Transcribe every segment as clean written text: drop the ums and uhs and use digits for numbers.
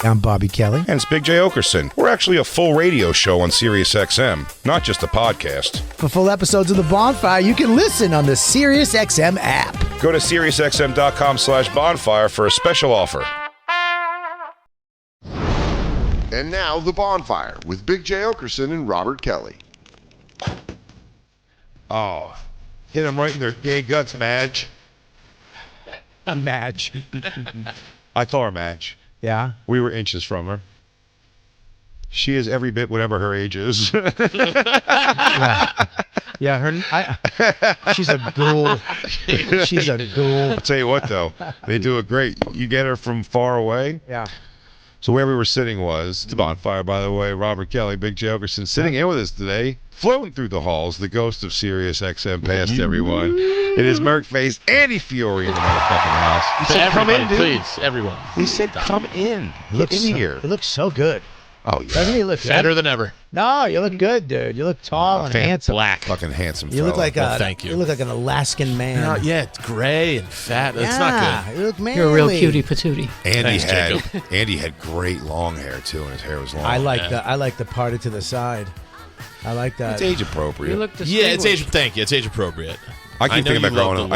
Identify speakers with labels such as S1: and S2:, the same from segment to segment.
S1: I'm Bobby Kelly.
S2: And it's Big J. Okerson. We're actually a full radio show on Sirius XM, not just a podcast.
S1: For full episodes of The Bonfire, you can listen on the Sirius XM app.
S2: Go to SiriusXM.com/bonfire for a special offer.
S3: And now, The Bonfire with Big J. Okerson and Robert Kelly.
S4: Oh, hit him right in their gay guts, Madge.
S1: A match.
S4: I saw her, Madge.
S1: Yeah?
S4: We were inches from her. She is every bit whatever her age is.
S1: Yeah, she's a ghoul. She's a ghoul.
S4: I'll tell you what, though. They do it great. You get her from far away.
S1: Yeah.
S4: So where we were sitting was, the Bonfire, by the way, Robert Kelly, Big J. Okerson, sitting in with us today, floating through the halls, the ghost of Sirius XM past everyone. It is Merc-faced Andy Fiori in the motherfucking house. He said, come in, dude.
S5: Please, everyone.
S4: He said, come in. Get in here.
S1: He looks so good.
S4: Oh, yeah.
S1: Doesn't he look
S5: Better
S1: good?
S5: than ever.
S1: No, you look good, dude. You look tall and handsome.
S5: Black.
S2: Fucking handsome
S1: You look
S2: fella.
S1: like
S5: thank you.
S1: You look like an Alaskan man.
S5: No, yeah, it's gray and fat. It's not good.
S1: You look manly.
S6: You're a real cutie patootie.
S2: Andy had great long hair too, and his hair was long.
S1: I like the parted to the side. I like that.
S2: It's age appropriate.
S6: You look
S5: Yeah, it's age. Thank you. It's age appropriate.
S2: I keep thinking about
S5: growing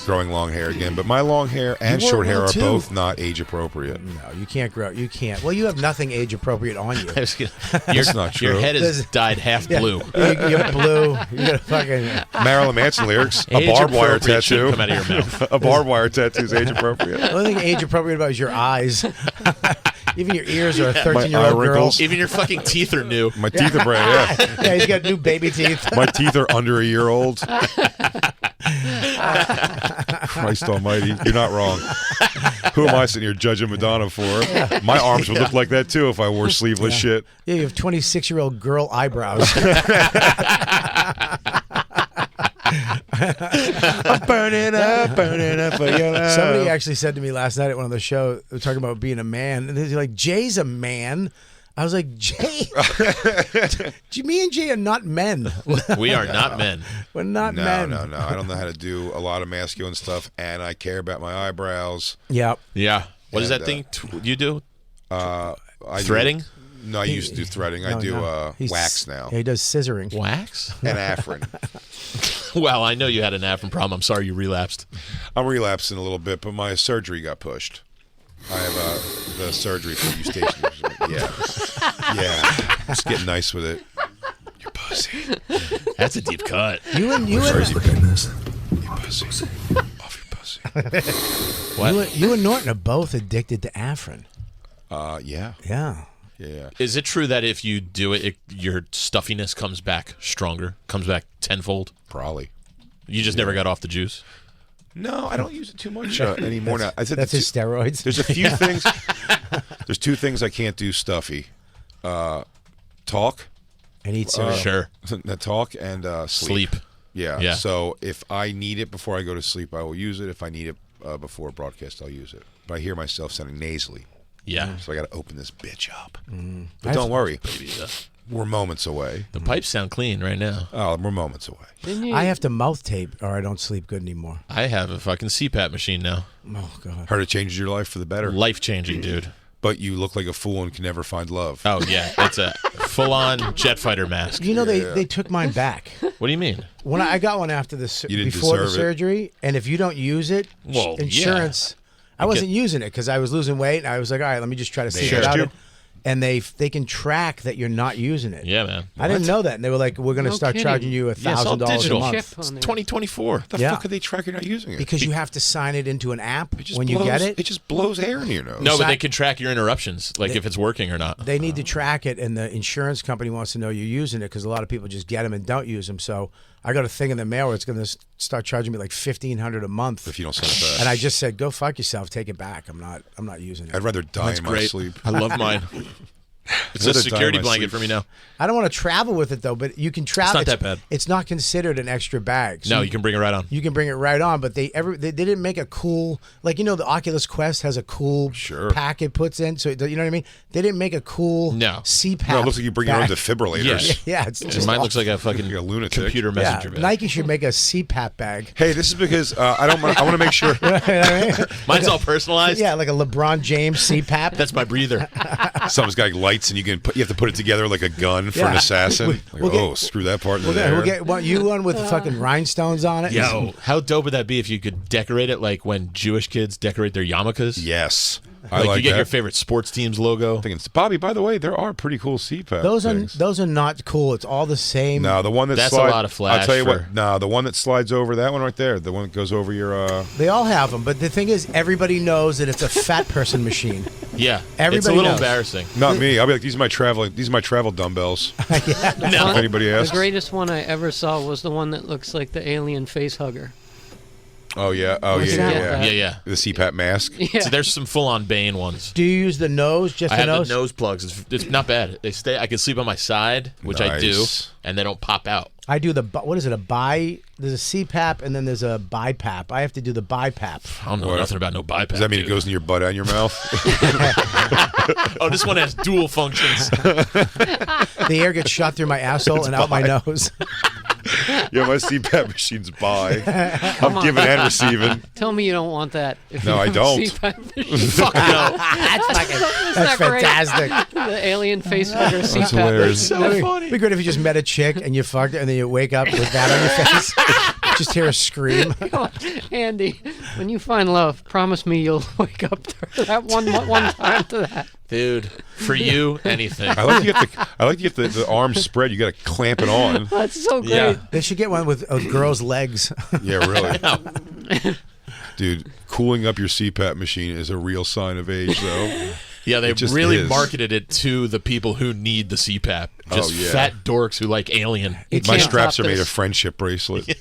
S2: growing long hair again, but my long hair and
S1: You
S2: short
S1: wore
S2: hair
S1: one,
S2: are
S1: too.
S2: both not age appropriate.
S1: No, you can't grow. You can't. Well, you have nothing age appropriate on you.
S2: That's not true.
S5: Your head is dyed half blue.
S1: You're blue. You got a fucking.
S2: Marilyn Manson lyrics. A
S5: Age
S2: barbed wire
S5: appropriate
S2: tattoo.
S5: shouldn't come out of your mouth.
S2: A barbed wire tattoo is age appropriate.
S1: The only thing age appropriate about is your eyes. Even your ears are a
S2: My
S1: 13-year-old
S2: eye
S1: girl.
S2: wrinkles.
S5: Even your fucking teeth are new.
S2: My teeth are brand. Yeah.
S1: Yeah, he's got new baby teeth.
S2: My teeth are under a year old. Christ almighty. You're not wrong. Who am I sitting here judging Madonna for? My arms would look like that too if I wore sleeveless shit.
S1: Yeah, you have 26-year-old girl eyebrows.
S2: I'm burning up for your love.
S1: Somebody actually said to me last night at one of the shows, talking about being a man, and they're like, Jay's a man. I was like, Jay, me and Jay are not men.
S5: We are not men.
S1: We're not men.
S2: No. I don't know how to do a lot of masculine stuff, and I care about my eyebrows.
S1: Yeah.
S5: Yeah. What is
S2: And,
S5: that thing you do?
S2: I
S5: Threading?
S2: I used to do threading. I do wax now.
S1: Yeah, he does scissoring.
S5: Wax?
S2: And Afrin.
S5: Well, I know you had an Afrin problem. I'm sorry you relapsed.
S2: I'm relapsing a little bit, but my surgery got pushed. I have the surgery for eustachian. Yeah. Just getting nice with it. Your pussy.
S5: That's a deep cut.
S1: You and
S2: Your pussy. Off your pussy.
S5: What?
S1: you and Norton are both addicted to Afrin.
S2: Yeah.
S1: Yeah.
S2: Yeah.
S5: Is it true that if you do it, your stuffiness comes back stronger, comes back tenfold?
S2: Probably.
S5: You just never got off the juice?
S2: No, I don't use it too much anymore now. I said
S1: That's his steroids.
S2: There's a few things. There's two things I can't do stuffy. Talk.
S1: And eat cereal.
S5: Sure.
S2: Talk and sleep. Yeah. So if I need it before I go to sleep, I will use it. If I need it before broadcast, I'll use it. But I hear myself sounding nasally.
S5: Yeah.
S2: So I got to open this bitch up. But don't worry. We're moments away.
S5: The pipes sound clean right now.
S2: Oh, we're moments away.
S1: I have to mouth tape or I don't sleep good anymore.
S5: I have a fucking CPAP machine now.
S1: Oh, God.
S2: Heard it changes your life for the better.
S5: Life-changing, dude.
S2: But you look like a fool and can never find love.
S5: Oh, yeah. It's a full-on jet fighter mask.
S1: You know, they took mine back.
S5: What do you mean?
S1: When I got one after the
S2: You didn't
S1: before the
S2: deserve it.
S1: surgery, and if you don't use it,
S5: Well,
S1: insurance. I wasn't using it because I was losing weight, and I was like, all right, let me just try to see
S2: charged
S1: it
S2: you?
S1: out. And they can track that you're not using it.
S5: Yeah, man.
S1: I didn't know that, and they were like, we're going to
S6: No
S1: start
S6: kidding.
S1: charging you
S5: Yeah, it's all
S1: $1,000 a
S5: digital.
S1: month.
S6: Chip
S5: It's
S6: on there.
S5: 2024.
S2: The
S1: Yeah.
S2: fuck are they tracking you're not using it?
S1: Because you have to sign it into an app
S2: just
S1: when you
S2: blows,
S1: get it.
S2: It just blows air in your nose.
S5: No, but they can track your interruptions, like if it's working or not.
S1: They need to track it, and the insurance company wants to know you're using it because a lot of people just get them and don't use them. So I got a thing in the mail where it's going to start charging me like $1,500 a month
S2: If you don't send it back.
S1: And I just said, go fuck yourself, take it back. I'm not using it.
S2: I'd rather die
S5: That's
S2: in my
S5: great.
S2: sleep.
S5: I love mine. It's
S2: What
S5: a
S2: a time
S5: security
S2: I
S5: blanket
S2: sleep.
S5: for me now.
S1: I don't want to travel with it though, but you can travel.
S5: It's not that bad.
S1: It's not considered an extra bag. So
S5: No, you can bring it right on.
S1: You can bring it right on, but they didn't make a cool, like, the Oculus Quest has a cool
S2: Sure.
S1: pack it puts in, so you know what I mean. They didn't make a cool CPAP.
S2: No, it looks like you bring your own
S1: bag.
S2: defibrillators.
S1: Yeah, it's just
S5: Mine looks like a fucking
S2: Like a lunatic.
S5: computer messenger bag.
S1: Nike should make a CPAP bag.
S2: Hey, this is because I want to make sure.
S5: Mine's all personalized.
S1: Yeah, like a LeBron James CPAP.
S5: That's my breather.
S2: Someone's got lights, and you have to put it together like a gun for an
S1: Yeah.
S2: assassin.
S1: We'll get-
S2: Screw that part in
S1: We'll
S2: there.
S1: get one with fucking rhinestones on it.
S5: Yo, how dope would that be if you could decorate it like when Jewish kids decorate their yarmulkes?
S2: Yes,
S5: Like,
S2: I
S5: you get
S2: that.
S5: your favorite sports team's logo.
S2: Bobby, by the way, there are pretty cool CPAP things.
S1: Those are not cool. It's all the same.
S2: No, the one
S5: That's a lot of flash
S2: I'll tell you
S5: for-
S2: what. No, the one that slides over, that one right there, the one that goes over your.
S1: They all have them, but the thing is, everybody knows that it's a fat person machine.
S5: Yeah, it's
S1: Everybody
S5: a little
S1: knows.
S5: embarrassing.
S2: Not me. I'll be like, these are my travel dumbbells.
S5: No.
S2: If anybody
S6: The
S2: asks.
S6: greatest one I ever saw was the one that looks like the alien face hugger.
S2: Oh yeah.
S1: What's that
S2: Yeah.
S5: Yeah, yeah.
S2: The CPAP mask.
S6: Yeah.
S5: So there's some full-on Bane ones.
S1: Do you use the nose? Just
S5: I
S1: the
S5: have
S1: nose?
S5: the nose plugs. It's not bad. They stay. I can sleep on my side, which I do,
S2: Nice.
S5: and they don't pop out.
S1: I do what is it? There's a CPAP and then there's a BiPAP. I have to do the BiPAP.
S5: I don't know
S2: What?
S5: nothing about no bypass.
S2: Does that mean it goes in your butt and your mouth?
S5: Oh, this one has dual functions.
S1: The air gets shot through my asshole and out my nose.
S2: Yeah, my CPAP machine's by. I'm giving and receiving.
S6: Tell me you don't want that. If
S2: No,
S6: you
S2: I
S6: have a
S2: don't.
S6: CPAP machine.
S5: Fuck no.
S1: That's
S6: that great?
S1: fantastic.
S6: The alien face hugger CPAP.
S2: hilarious.
S5: So funny.
S1: It'd be great if you just met a chick and you fucked her and then you wake up with that on your face. Just hear a scream.
S6: Andy, when you find love, promise me you'll wake up to that one time to that.
S5: Dude, for you, anything.
S2: I like to get the arms spread. You got to clamp it on.
S6: That's so great.
S5: Yeah.
S1: They should get one with a girl's legs.
S2: Yeah, really. Dude, cooling up your CPAP machine is a real sign of age, though.
S5: Yeah, they
S2: It just
S5: really
S2: is.
S5: marketed it to the people who need the CPAP. Just
S2: Oh, yeah.
S5: fat dorks who like Alien.
S6: You
S2: My
S6: can't
S2: straps are
S6: top
S2: made
S6: this.
S2: of friendship bracelet.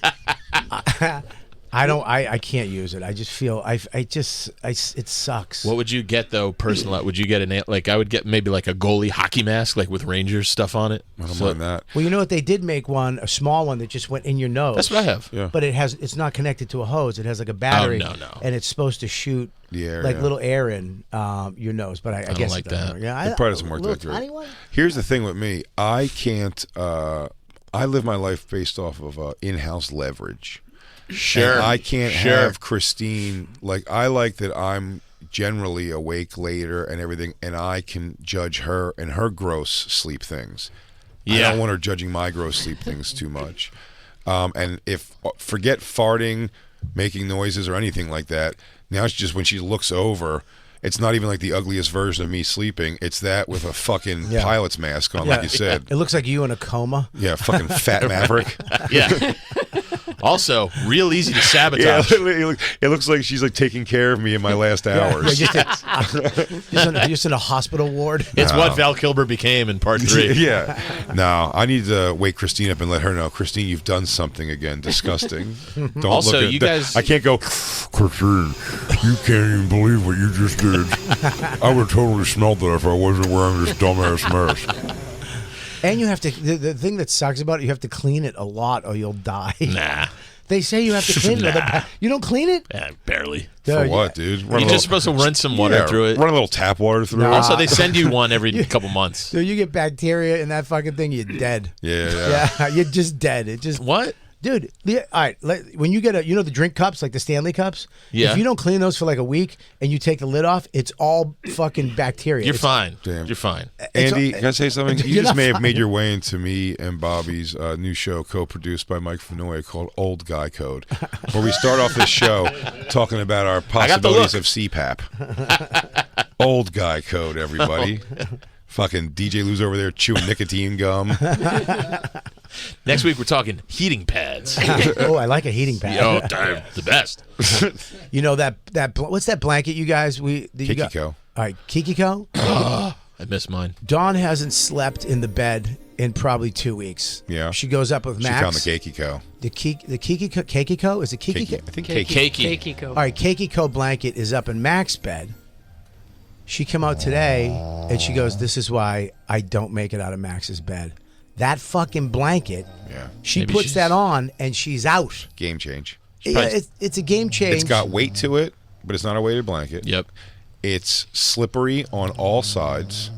S1: I can't use it. I just feel it sucks.
S5: What would you get though, personal? Would you get I would get maybe like a goalie hockey mask, like with Rangers stuff on it.
S2: I don't mind that.
S1: Well, you know what? They did make one, a small one that just went in your nose.
S5: That's what I have.
S2: Yeah.
S1: But it's not connected to a hose. It has like a battery.
S5: Oh, no.
S1: And it's supposed to shoot
S2: The air,
S1: like
S2: yeah.
S1: little air in your nose. But I
S5: don't
S1: guess
S5: like
S1: it doesn't
S5: that.
S1: work. Yeah,
S2: It probably doesn't work
S1: little
S2: that great.
S1: tiny one?
S2: Here's the thing with me. I can't. I live my life based off of in-house leverage.
S5: Sure.
S2: And I can't
S5: Sure.
S2: have Christine. Like, I like that I'm generally awake later and everything, and I can judge her and her gross sleep things. I
S5: Yeah.
S2: don't want her judging my gross sleep things too much. And forget farting, making noises, or anything like that. Now it's just when she looks over, it's not even like the ugliest version of me sleeping. It's that with a fucking
S1: Yeah.
S2: pilot's mask on, like you said.
S1: It looks like you in a coma.
S2: Yeah, fucking fat maverick.
S5: Yeah. Also, real easy to
S2: Yeah,
S5: sabotage.
S2: literally, it looks like she's like taking care of me in my last hours.
S1: Yeah, just in a hospital ward.
S5: It's what Val Kilmer became in part 3.
S2: Yeah. No, I need to wake Christine up and let her know, Christine, you've done something again disgusting. Don't
S5: Also,
S2: look at
S5: you guys-
S2: I can't go, Christine, you can't even believe what you just did. I would have totally smelled that if I wasn't wearing this dumbass mask.
S1: And you have to, the thing that sucks about it, you have to clean it a lot or you'll die.
S5: Nah.
S1: They say you have to clean it.
S5: Nah.
S1: You don't clean it?
S5: Barely.
S2: For what, dude? Run
S5: You're
S2: a
S5: just supposed to rinse some water
S2: yeah,
S5: through it.
S2: Run a little tap water through
S1: Nah.
S2: it.
S5: Also, they send you one every couple months.
S1: So you get bacteria in that fucking thing, you're dead.
S2: Yeah.
S1: Yeah, you're just dead. It just
S5: What?
S1: Dude, all right. When you get the drink cups, like the Stanley cups.
S5: Yeah.
S1: If you don't clean those for like a week and you take the lid off, it's all fucking bacteria.
S5: You're
S1: It's-
S5: fine.
S2: Damn.
S5: You're fine.
S2: Andy, can I say something? You
S1: You're
S2: just
S1: not
S2: may have
S1: fine.
S2: made your way into me and Bobby's new show co-produced by Mike Fenoy called Old Guy Code, where we start off this show talking about our
S5: got the
S2: possibilities
S5: look.
S2: of CPAP. Old Guy Code, everybody. Fucking DJ Lou's over there chewing nicotine gum.
S5: Next week, we're talking heating pads.
S1: Oh, I like a heating pad.
S5: Oh, damn, the best.
S1: You know that what's that blanket you guys you got?
S2: Kikiko.
S1: All right, Kikiko.
S5: I miss mine.
S1: Dawn hasn't slept in the bed in probably 2 weeks.
S2: Yeah.
S1: She goes up with
S2: She
S1: Max.
S2: found the Kikiko.
S1: The Kikiko? Is it Kikiko?
S2: I think
S5: Cakey.
S6: Cakey.
S1: All right, Kikiko blanket is up in Max's bed. She came out today and she goes, "This is why I don't make it out of Max's bed. That fucking blanket."
S2: Yeah.
S1: She
S5: Maybe
S1: puts
S5: she's-
S1: that on and she's out.
S2: Game change.
S1: Yeah, it's a game change.
S2: It's got weight to it, but it's not a weighted blanket.
S5: Yep.
S2: It's slippery on all sides.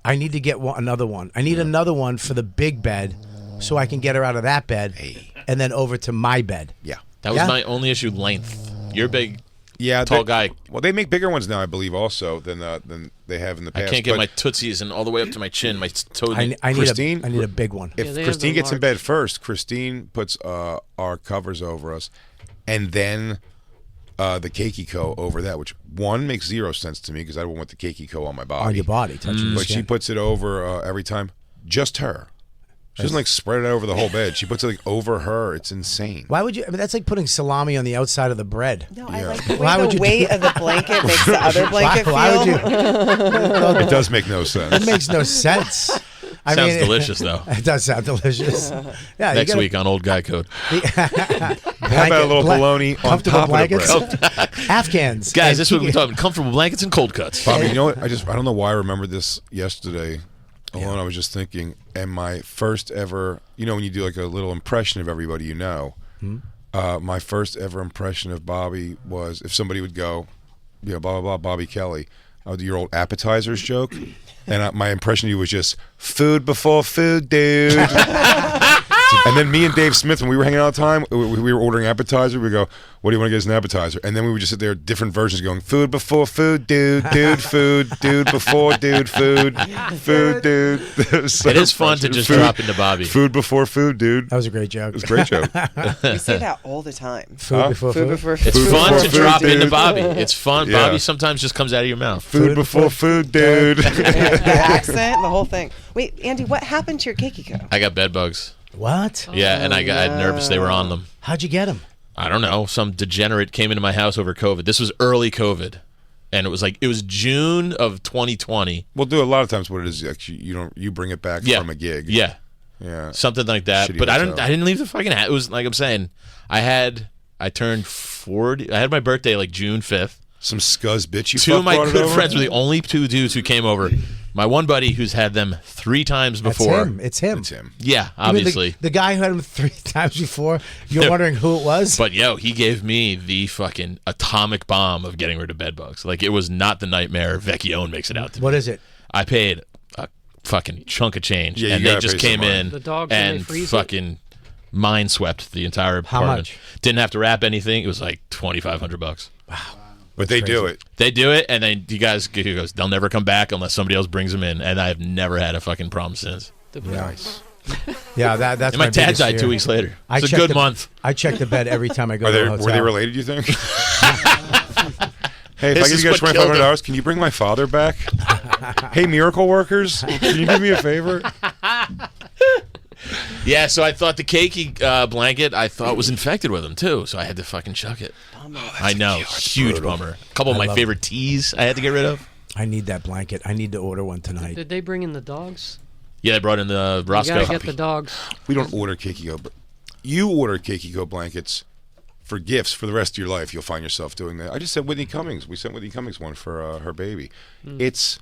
S1: I need to get another one. I need another one for the big bed so I can get her out of that bed and then over to my bed.
S2: Yeah.
S5: That was
S1: Yeah?
S5: my only issue. Length. You're big.
S2: Yeah,
S5: Tall guy.
S2: Well, they make bigger ones now, I believe, also than they have in the
S5: I
S2: past.
S5: can't get
S2: but
S5: my tootsies and all the way up to my chin. My toe.
S1: I need
S2: Christine?
S1: I need a big one.
S2: If
S6: Yeah, they have
S2: Christine
S6: the
S2: gets in
S6: large.
S2: bed first, Christine puts our covers over us, and then the Keikiko over that, which one makes zero sense to me because I don't want the Keikiko on my body.
S1: On your body, touching your
S2: But she
S1: skin.
S2: puts it over every time. Just her. She doesn't like spread it over the whole bed. She puts it like over her. It's insane.
S1: Why would you? I mean, that's like putting salami on the outside of the bread.
S7: No, I
S2: Yeah.
S7: like the
S1: Why
S7: way
S1: would
S7: the
S1: you
S7: weight
S1: do-
S7: of the blanket makes the other blanket
S1: why
S7: feel.
S1: would you?
S2: It does make no
S1: It
S2: sense.
S1: makes no sense. I
S5: Sounds
S1: mean,
S5: delicious, though.
S1: It does sound delicious. Yeah,
S5: Next week on Old Guy Code.
S2: How about a little bologna on
S1: comfortable
S2: top
S1: blankets,
S2: of the bread?
S1: Afghans,
S5: Guys,
S1: and
S5: this week we're talking comfortable blankets and cold cuts.
S2: Bobby, you know what? I don't know why I remembered this yesterday. Alone, I was just thinking, and my first ever, when you do like a little impression of everybody you know, my first ever impression of Bobby was if somebody would go, blah, blah, blah, Bobby Kelly, I would do your old appetizers joke, and my impression of you was just, food before food, dude. And then me and Dave Smith, when we were hanging out all the time, we were ordering appetizer. We go, what do you want to get as an appetizer? And then we would just sit there, different versions going, food before food, dude, food, dude before dude, food, dude. So
S5: It is fun to just drop into Bobby.
S2: Food before food, dude.
S1: That was a great joke.
S2: It was a great joke.
S7: We say that all the time.
S1: Food before
S7: Food
S1: food.
S7: before
S5: It's
S7: food.
S5: fun
S2: before
S5: to
S2: food,
S5: drop
S2: dude.
S5: into Bobby. It's fun.
S2: Yeah.
S5: Bobby sometimes just comes out of your mouth.
S2: Food before food, dude.
S7: The accent, the whole thing. Wait, Andy, what happened to your Keikiko?
S5: I got bed bugs.
S1: What?
S5: Yeah, and I got nervous they were on them.
S1: How'd you get them?
S5: I don't know. Some degenerate came into my house over COVID. This was early COVID. And it was June of 2020.
S2: We'll do a lot of times what it is. Actually, you bring it back
S5: Yeah.
S2: from a gig.
S5: Yeah.
S2: Yeah.
S5: Something like that.
S2: Shitty
S5: But I
S2: hotel.
S5: didn't leave the fucking hat. It was like I'm saying, I turned 40. I had my birthday like June 5th.
S2: Some scuzz bitch you
S5: Two of
S2: fuck
S5: my
S2: brought it
S5: good
S2: over?
S5: friends were the only two dudes who came over. My one buddy who's had them 3 times
S1: That's
S5: before.
S1: him. It's him.
S2: It's him.
S5: Yeah,
S1: I mean,
S5: obviously.
S1: the guy who had him 3 times before. You're wondering who it was?
S5: But he gave me the fucking atomic bomb of getting rid of bed bugs. Like it was not the nightmare Vecchione makes it out to be.
S1: What is it?
S5: I paid a fucking chunk of change,
S2: Yeah, you
S5: and they
S2: gotta
S5: just
S2: pay some
S5: came
S2: money.
S5: in
S6: The dogs, when they
S5: and
S6: freeze it?
S5: fucking mind swept the entire apartment.
S1: much?
S5: Didn't have to wrap anything. It was like $2,500.
S2: But they do it.
S5: They do it, and then he goes, they'll never come back unless somebody else brings them in. And I've never had a fucking problem since.
S2: Nice.
S1: Yeah, that's
S5: And my dad
S1: biggest
S5: died
S1: fear.
S5: 2 weeks later.
S1: I
S5: It's a
S1: checked
S5: good
S1: the-
S5: month.
S1: I check the bed every time I go
S2: Were
S1: to a hotel.
S2: they related, you think? Hey, if
S5: This
S2: I give
S5: is
S2: you guys
S5: what killed
S2: $2,500, can you bring my father back? Hey, miracle workers, can you do me a favor?
S5: Yeah, so I thought the cakey blanket, I thought was infected with them too, so I had to fucking chuck it. I know, huge bummer. A couple of my
S1: love
S5: favorite teas I had to get rid of.
S1: I need that blanket. I need to order one tonight.
S6: Did they bring in the dogs?
S5: Yeah, they brought in the
S6: You
S5: Roscoe.
S6: gotta get the dogs.
S2: We don't order Keikiko, but you order Keikiko blankets for gifts for the rest of your life. You'll find yourself doing that. I just sent Whitney Cummings. We sent Whitney Cummings one for her baby. It's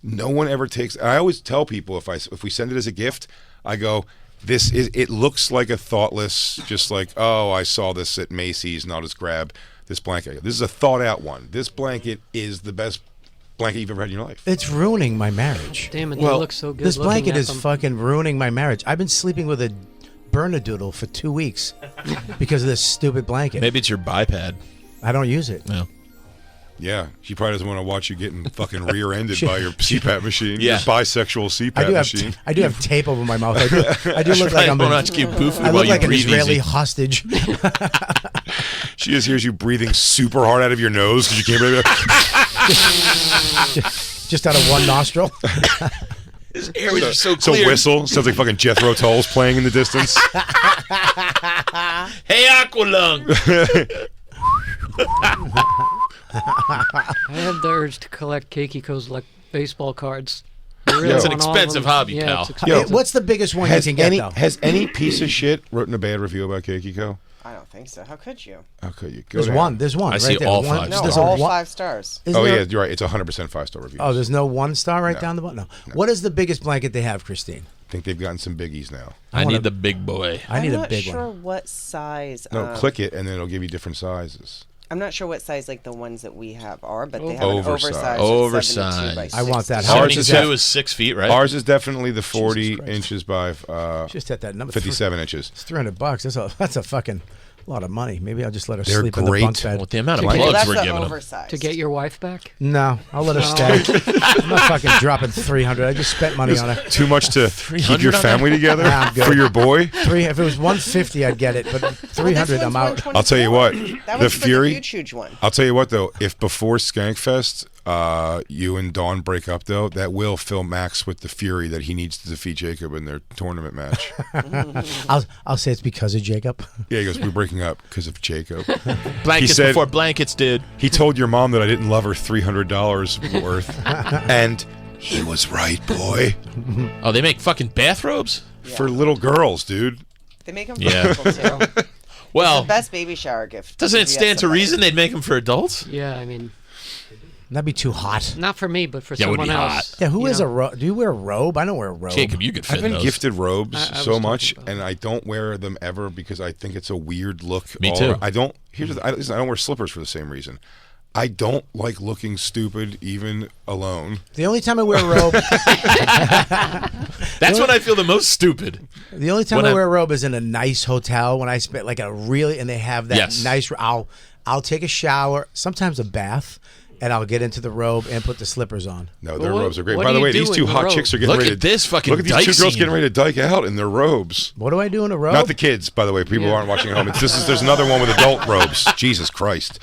S2: no one ever takes. I always tell people if we send it as a gift, I go, this is. It looks like a thoughtless, just like, oh, I saw this at Macy's and I'll just grab this blanket. This is a thought out one. This blanket is the best blanket you've ever had in your life.
S1: It's ruining my marriage.
S6: Damn it,
S5: Well,
S6: they look so good.
S1: This
S6: looking
S1: blanket
S6: at
S1: is
S6: them.
S1: fucking ruining my marriage. I've been sleeping with a Bernedoodle for 2 weeks because of this stupid blanket.
S5: Maybe it's your biped.
S1: I don't use it.
S5: No.
S2: Yeah, she probably doesn't want to watch you getting fucking rear-ended by your CPAP machine.
S5: Yeah.
S2: Your bisexual CPAP machine.
S1: I do have tape over my mouth. I do look like I'm
S5: I
S1: an,
S5: watch you boofing
S1: I
S5: while
S1: look
S5: you
S1: like an
S5: breathe
S1: Israeli
S5: easy.
S1: hostage.
S2: She just hears you breathing super hard out of your nose because you can't breathe.
S1: Just out of one nostril.
S5: His airways are so
S2: It's a
S5: clear.
S2: whistle. Sounds like fucking Jethro Tull's playing in the distance.
S5: Hey, Aqualung.
S6: I have the urge to collect Keikiko's like baseball cards. You really
S5: It's an
S6: want all of
S5: expensive
S6: them?
S5: hobby,
S6: Yeah,
S5: pal.
S6: it's expensive.
S1: What's the biggest one you can get, though?
S2: Has any piece of shit written a bad review about Keiko?
S7: I don't think so. How could you?
S2: How could you? Go
S1: There's
S2: down.
S1: one. There's one.
S5: I
S1: right
S5: see
S1: there.
S5: all
S1: One-
S5: five
S7: No,
S1: there's a
S7: all
S1: one-
S7: 5 stars.
S1: isn't
S2: Oh
S1: there-
S2: yeah, you're right. It's 100% 5-star reviews.
S1: Oh, there's no 1 star right
S2: No.
S1: down the bottom. No. What is the biggest blanket they have, Christine?
S2: I think they've gotten some biggies now.
S5: I need the big boy.
S1: I need
S7: I'm
S1: a
S7: not
S1: big
S7: sure
S1: one.
S7: what size.
S2: No, click it and then it'll give you different sizes.
S7: I'm not sure what size like the ones that we have are, but they have
S2: Oversized.
S7: an oversized.
S5: Oversized.
S7: 72 by
S1: I want
S7: 60.
S1: that.
S2: Ours is
S5: 72 is 6 feet, right?
S2: Ours is definitely the 40
S1: Christ.
S2: inches by
S1: Just at that number.
S2: 57 inches.
S1: It's $300. That's a fucking lot of money. Maybe I'll just let her
S2: They're
S1: sleep in the
S2: great.
S1: bunk bed.
S5: With the amount of
S6: Well,
S7: Well,
S5: plugs
S7: that's
S5: we're
S7: the
S5: giving them.
S7: oversized.
S6: To get your wife back?
S1: No, I'll let her stay. I'm not fucking dropping 300. I just spent money on it.
S2: Too much to keep your
S5: on
S2: family together
S1: Nah, I'm good.
S2: for your boy.
S1: If it was 150, I'd get it, but 300, I'm out.
S2: I'll tell you what,
S7: That
S2: the
S7: was for
S2: Fury.
S7: the huge one.
S2: I'll tell you what though, if before Skankfest, you and Dawn break up though, that will fill Max with the fury that he needs to defeat Jacob in their tournament match.
S1: I'll say it's because of Jacob.
S2: Yeah, he goes, we're breaking up because of Jacob.
S5: Blankets
S2: said-
S5: before blankets, dude.
S2: He told your mom that I didn't love her $300 worth, and he was right, boy.
S5: Oh, they make fucking bathrobes?
S2: For little girls, dude.
S7: They make them for
S5: Yeah.
S7: people too.
S5: Well,
S7: The best baby shower gift.
S5: doesn't it
S7: if you
S5: stand
S7: have
S5: to
S7: somebody.
S5: reason they'd make them for adults?
S6: Yeah, I mean,
S1: That'd be too hot.
S6: not for me, but for
S5: Yeah, it would
S6: someone
S5: be
S6: else.
S1: Yeah, who
S6: you
S1: wears
S6: know?
S1: a robe? Do you wear a robe? I don't wear a robe.
S5: Jacob, you could fit
S2: I've been
S5: those.
S2: gifted robes
S6: I was
S2: so
S6: talking
S2: much,
S6: about
S2: and I don't wear them ever because I think it's a weird look.
S5: Me
S2: all
S5: too.
S2: around. I don't. Here's the, listen, I don't wear slippers for the same reason. I don't like looking stupid even alone.
S1: The only time I wear a robe,
S5: That's when I feel the most stupid.
S1: the only time
S5: When
S1: I
S5: I'm-
S1: wear a robe is in a nice hotel when I spend like a really, and they have that
S5: Yes.
S1: nice. I'll take a shower, sometimes a bath, and I'll get into the robe and put the slippers on.
S2: No, their
S6: What-
S2: robes are great.
S6: what
S2: By
S6: do
S2: the
S6: you
S2: way,
S6: do
S2: these
S6: in
S2: two
S6: the
S2: hot
S6: robe?
S2: chicks are getting
S5: Look
S2: ready
S5: at this fucking
S2: Look at these
S5: dyke
S2: two girls
S5: scene.
S2: getting ready to dyke out in their robes.
S1: What do I do in a robe?
S2: Not the kids, by the way. People
S6: Yeah.
S2: aren't watching at home. There's another one with adult robes. Jesus Christ.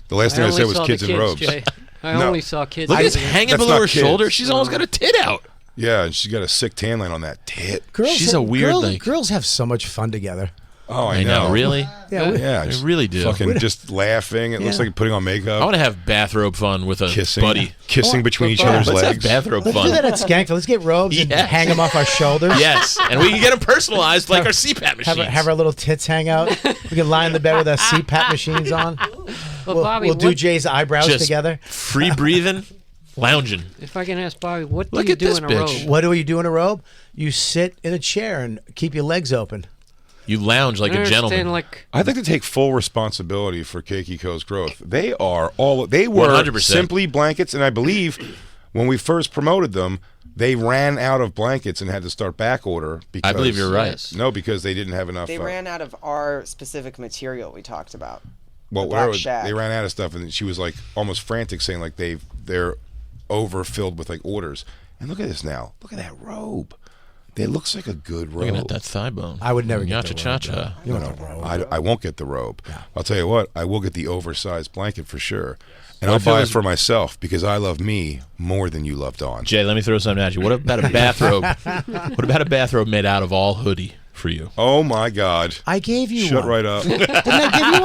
S2: The last thing I
S6: only
S2: said was
S6: saw the
S2: kids in robes.
S6: Jay. I
S2: No.
S6: only saw kids.
S5: Look at
S6: using
S5: this
S6: it.
S5: hanging
S2: That's
S5: below
S2: not
S5: her
S2: kids.
S5: shoulder. She's almost got a tit out.
S2: Yeah, and she's got a sick tan line on that tit.
S1: Girls
S5: She's
S1: have-
S5: a weird,
S1: girls,
S5: like-
S1: girls have so much fun together.
S2: Oh,
S5: I know, really?
S1: Yeah,
S2: Yeah,
S5: I
S2: just
S5: really do.
S2: Fucking just laughing. It looks
S1: Yeah.
S2: like putting on
S5: I
S2: makeup.
S5: want to have bathrobe fun with a
S2: Kissing,
S5: buddy.
S2: kissing between each
S6: Let's
S2: other's
S5: Let's have
S2: legs.
S5: bathrobe
S1: let's do
S5: fun.
S1: that at Skankfest. Let's get robes and
S5: Yes.
S1: hang them off our shoulders.
S5: Yes, and we can get them personalized like our CPAP machines.
S1: Have our little tits hang out. We can lie in the bed with our CPAP machines on.
S6: Well, Bobby,
S1: we'll do
S6: what-
S1: Jay's eyebrows
S5: Just
S1: together.
S5: free breathing, lounging.
S6: if I can ask Bobby, what do
S5: Look
S6: you
S5: at
S6: do
S5: this
S6: in a
S5: bitch.
S6: robe?
S1: What do you do in a robe? You sit in a chair and keep your legs open.
S5: You lounge like
S6: I
S5: a
S6: understand,
S5: gentleman.
S6: Like,
S2: I'd like to take full responsibility for Keiko's growth. They were
S5: 100%.
S2: simply blankets, and I believe when we first promoted them, they ran out of blankets and had to start back order. Because,
S5: I believe you're right.
S6: Yes.
S2: No, because they didn't have enough.
S7: They ran out of our specific material we talked about.
S2: well,
S7: the black
S2: whatever,
S7: shack.
S2: they ran out of stuff, and she was like almost frantic, saying like they're overfilled with like orders. And look at this now. Look at that robe. It looks like a good robe.
S5: Looking at that thigh bone.
S1: I would never get
S5: Yacha
S1: the
S5: cha
S1: robe,
S5: cha.
S1: You
S2: No,
S1: want the robe.
S2: I won't get the robe. I'll tell you what, I will get the oversized blanket for sure. And
S5: What
S2: I'll
S5: if it
S2: buy it
S5: was-
S2: for myself because I love me more than you love Dawn.
S5: Jay, let me throw something at you. What about a bathrobe? What about a bathrobe made out of all hoodie for you?
S2: Oh my God.
S1: I gave you
S2: Shut
S1: one.
S2: right up.
S1: Didn't I give you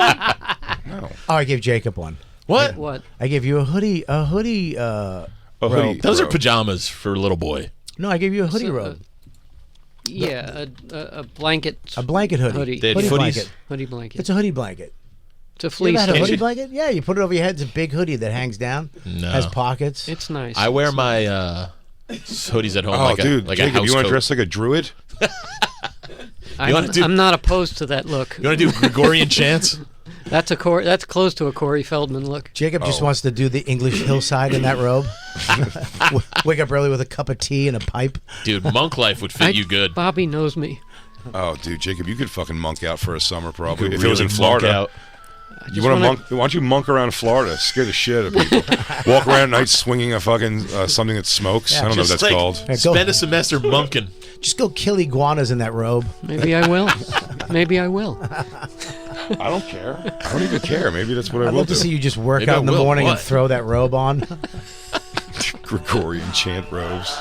S1: one?
S2: No.
S1: Oh, I gave Jacob one.
S5: What?
S6: what?
S1: I gave you a hoodie. A hoodie.
S2: A hoodie
S5: Those are
S2: robe.
S5: pajamas for a little boy.
S1: No, I gave you a hoodie
S6: So,
S1: robe.
S6: Yeah, a blanket.
S1: A blanket hoodie.
S6: Hoodie.
S5: They had
S1: Hoodie
S5: footies.
S1: blanket.
S6: Hoodie blanket.
S1: It's a hoodie blanket.
S6: It's a
S1: You
S6: fleece.
S1: ever had a
S6: don't
S1: hoodie
S6: you?
S1: blanket? Yeah, you put it over your head. It's a big hoodie that hangs down.
S5: No.
S1: Has pockets.
S6: It's nice.
S5: I wear my hoodies at home
S2: Oh,
S5: like
S2: dude,
S5: a
S2: Jacob,
S5: house
S2: you want
S5: coat.
S2: to dress like a druid?
S5: wanna do-
S6: I'm not opposed to that look.
S5: You want to do Gregorian chants?
S6: That's That's close to a Corey Feldman look.
S1: Jacob just wants to do the English hillside in that robe. Wake up early with a cup of tea and a pipe.
S5: Dude, monk life would fit you good.
S6: Bobby knows me.
S2: Oh, dude, Jacob, you could fucking monk out for a summer probably.
S5: Could
S2: If it was in
S5: really monk
S2: Florida.
S5: out.
S2: You want to
S6: wanna-
S2: monk? Why don't you monk around Florida? Scare the shit out of people. Walk around at night swinging a fucking something that smokes. I don't know what
S5: Just
S2: that's
S5: like,
S2: called.
S1: Yeah, go-
S5: spend a semester monking.
S1: Just go kill iguanas in that robe.
S6: Maybe I will. Maybe I will.
S2: I don't care. I don't even care. Maybe that's what I
S1: I'd
S2: will
S1: love
S2: do.
S1: to see you just work
S5: Maybe
S1: out
S5: I
S1: in the
S5: will.
S1: morning and
S5: What?
S1: throw that robe on.
S2: Gregorian chant robes.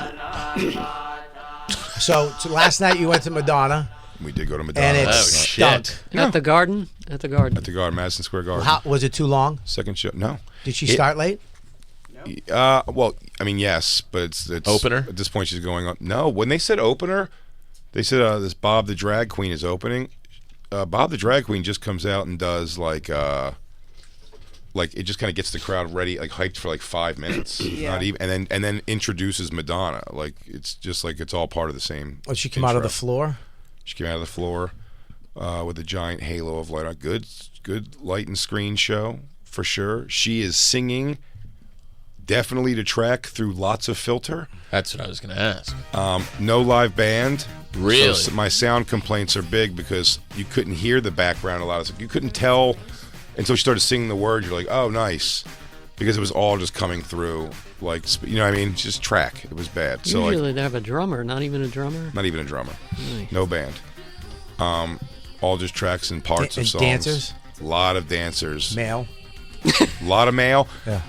S1: So last night you went to Madonna
S2: We did go to Madonna.
S1: and it
S5: Oh,
S1: stunk.
S5: shit.
S6: At the garden. At the garden.
S2: At the Garden, Madison Square Garden.
S1: How, was it too long?
S2: Second show. No.
S1: Did she
S2: It-
S1: start late?
S2: Well, I mean, yes, but it's
S5: Opener?
S2: At this point, she's going on. No, when they said opener, they said this Bob the Drag Queen is opening. Bob the Drag Queen just comes out and does like it just kind of gets the crowd ready, like hyped for like 5 minutes, not even, and then introduces Madonna. Like it's just like it's all part of the same.
S1: Oh, she came out of the floor.
S2: She came out of the floor with a giant halo of light. A good light and screen show for sure. She is singing. Definitely to track through lots of filter.
S5: That's what I was going to ask.
S2: No live band.
S5: Really?
S2: So my sound complaints are big because you couldn't hear the background a lot. You couldn't tell until she started singing the words. You're like, oh, nice. Because it was all just coming through. Like, you know what I mean? Just track. It was bad. So
S6: Usually they have a drummer, not even a drummer.
S2: Not even a drummer.
S6: Nice.
S2: No band. All just tracks and parts of songs.
S1: Dancers?
S2: A lot of dancers.
S1: Male.
S2: A lot of male.
S1: Yeah.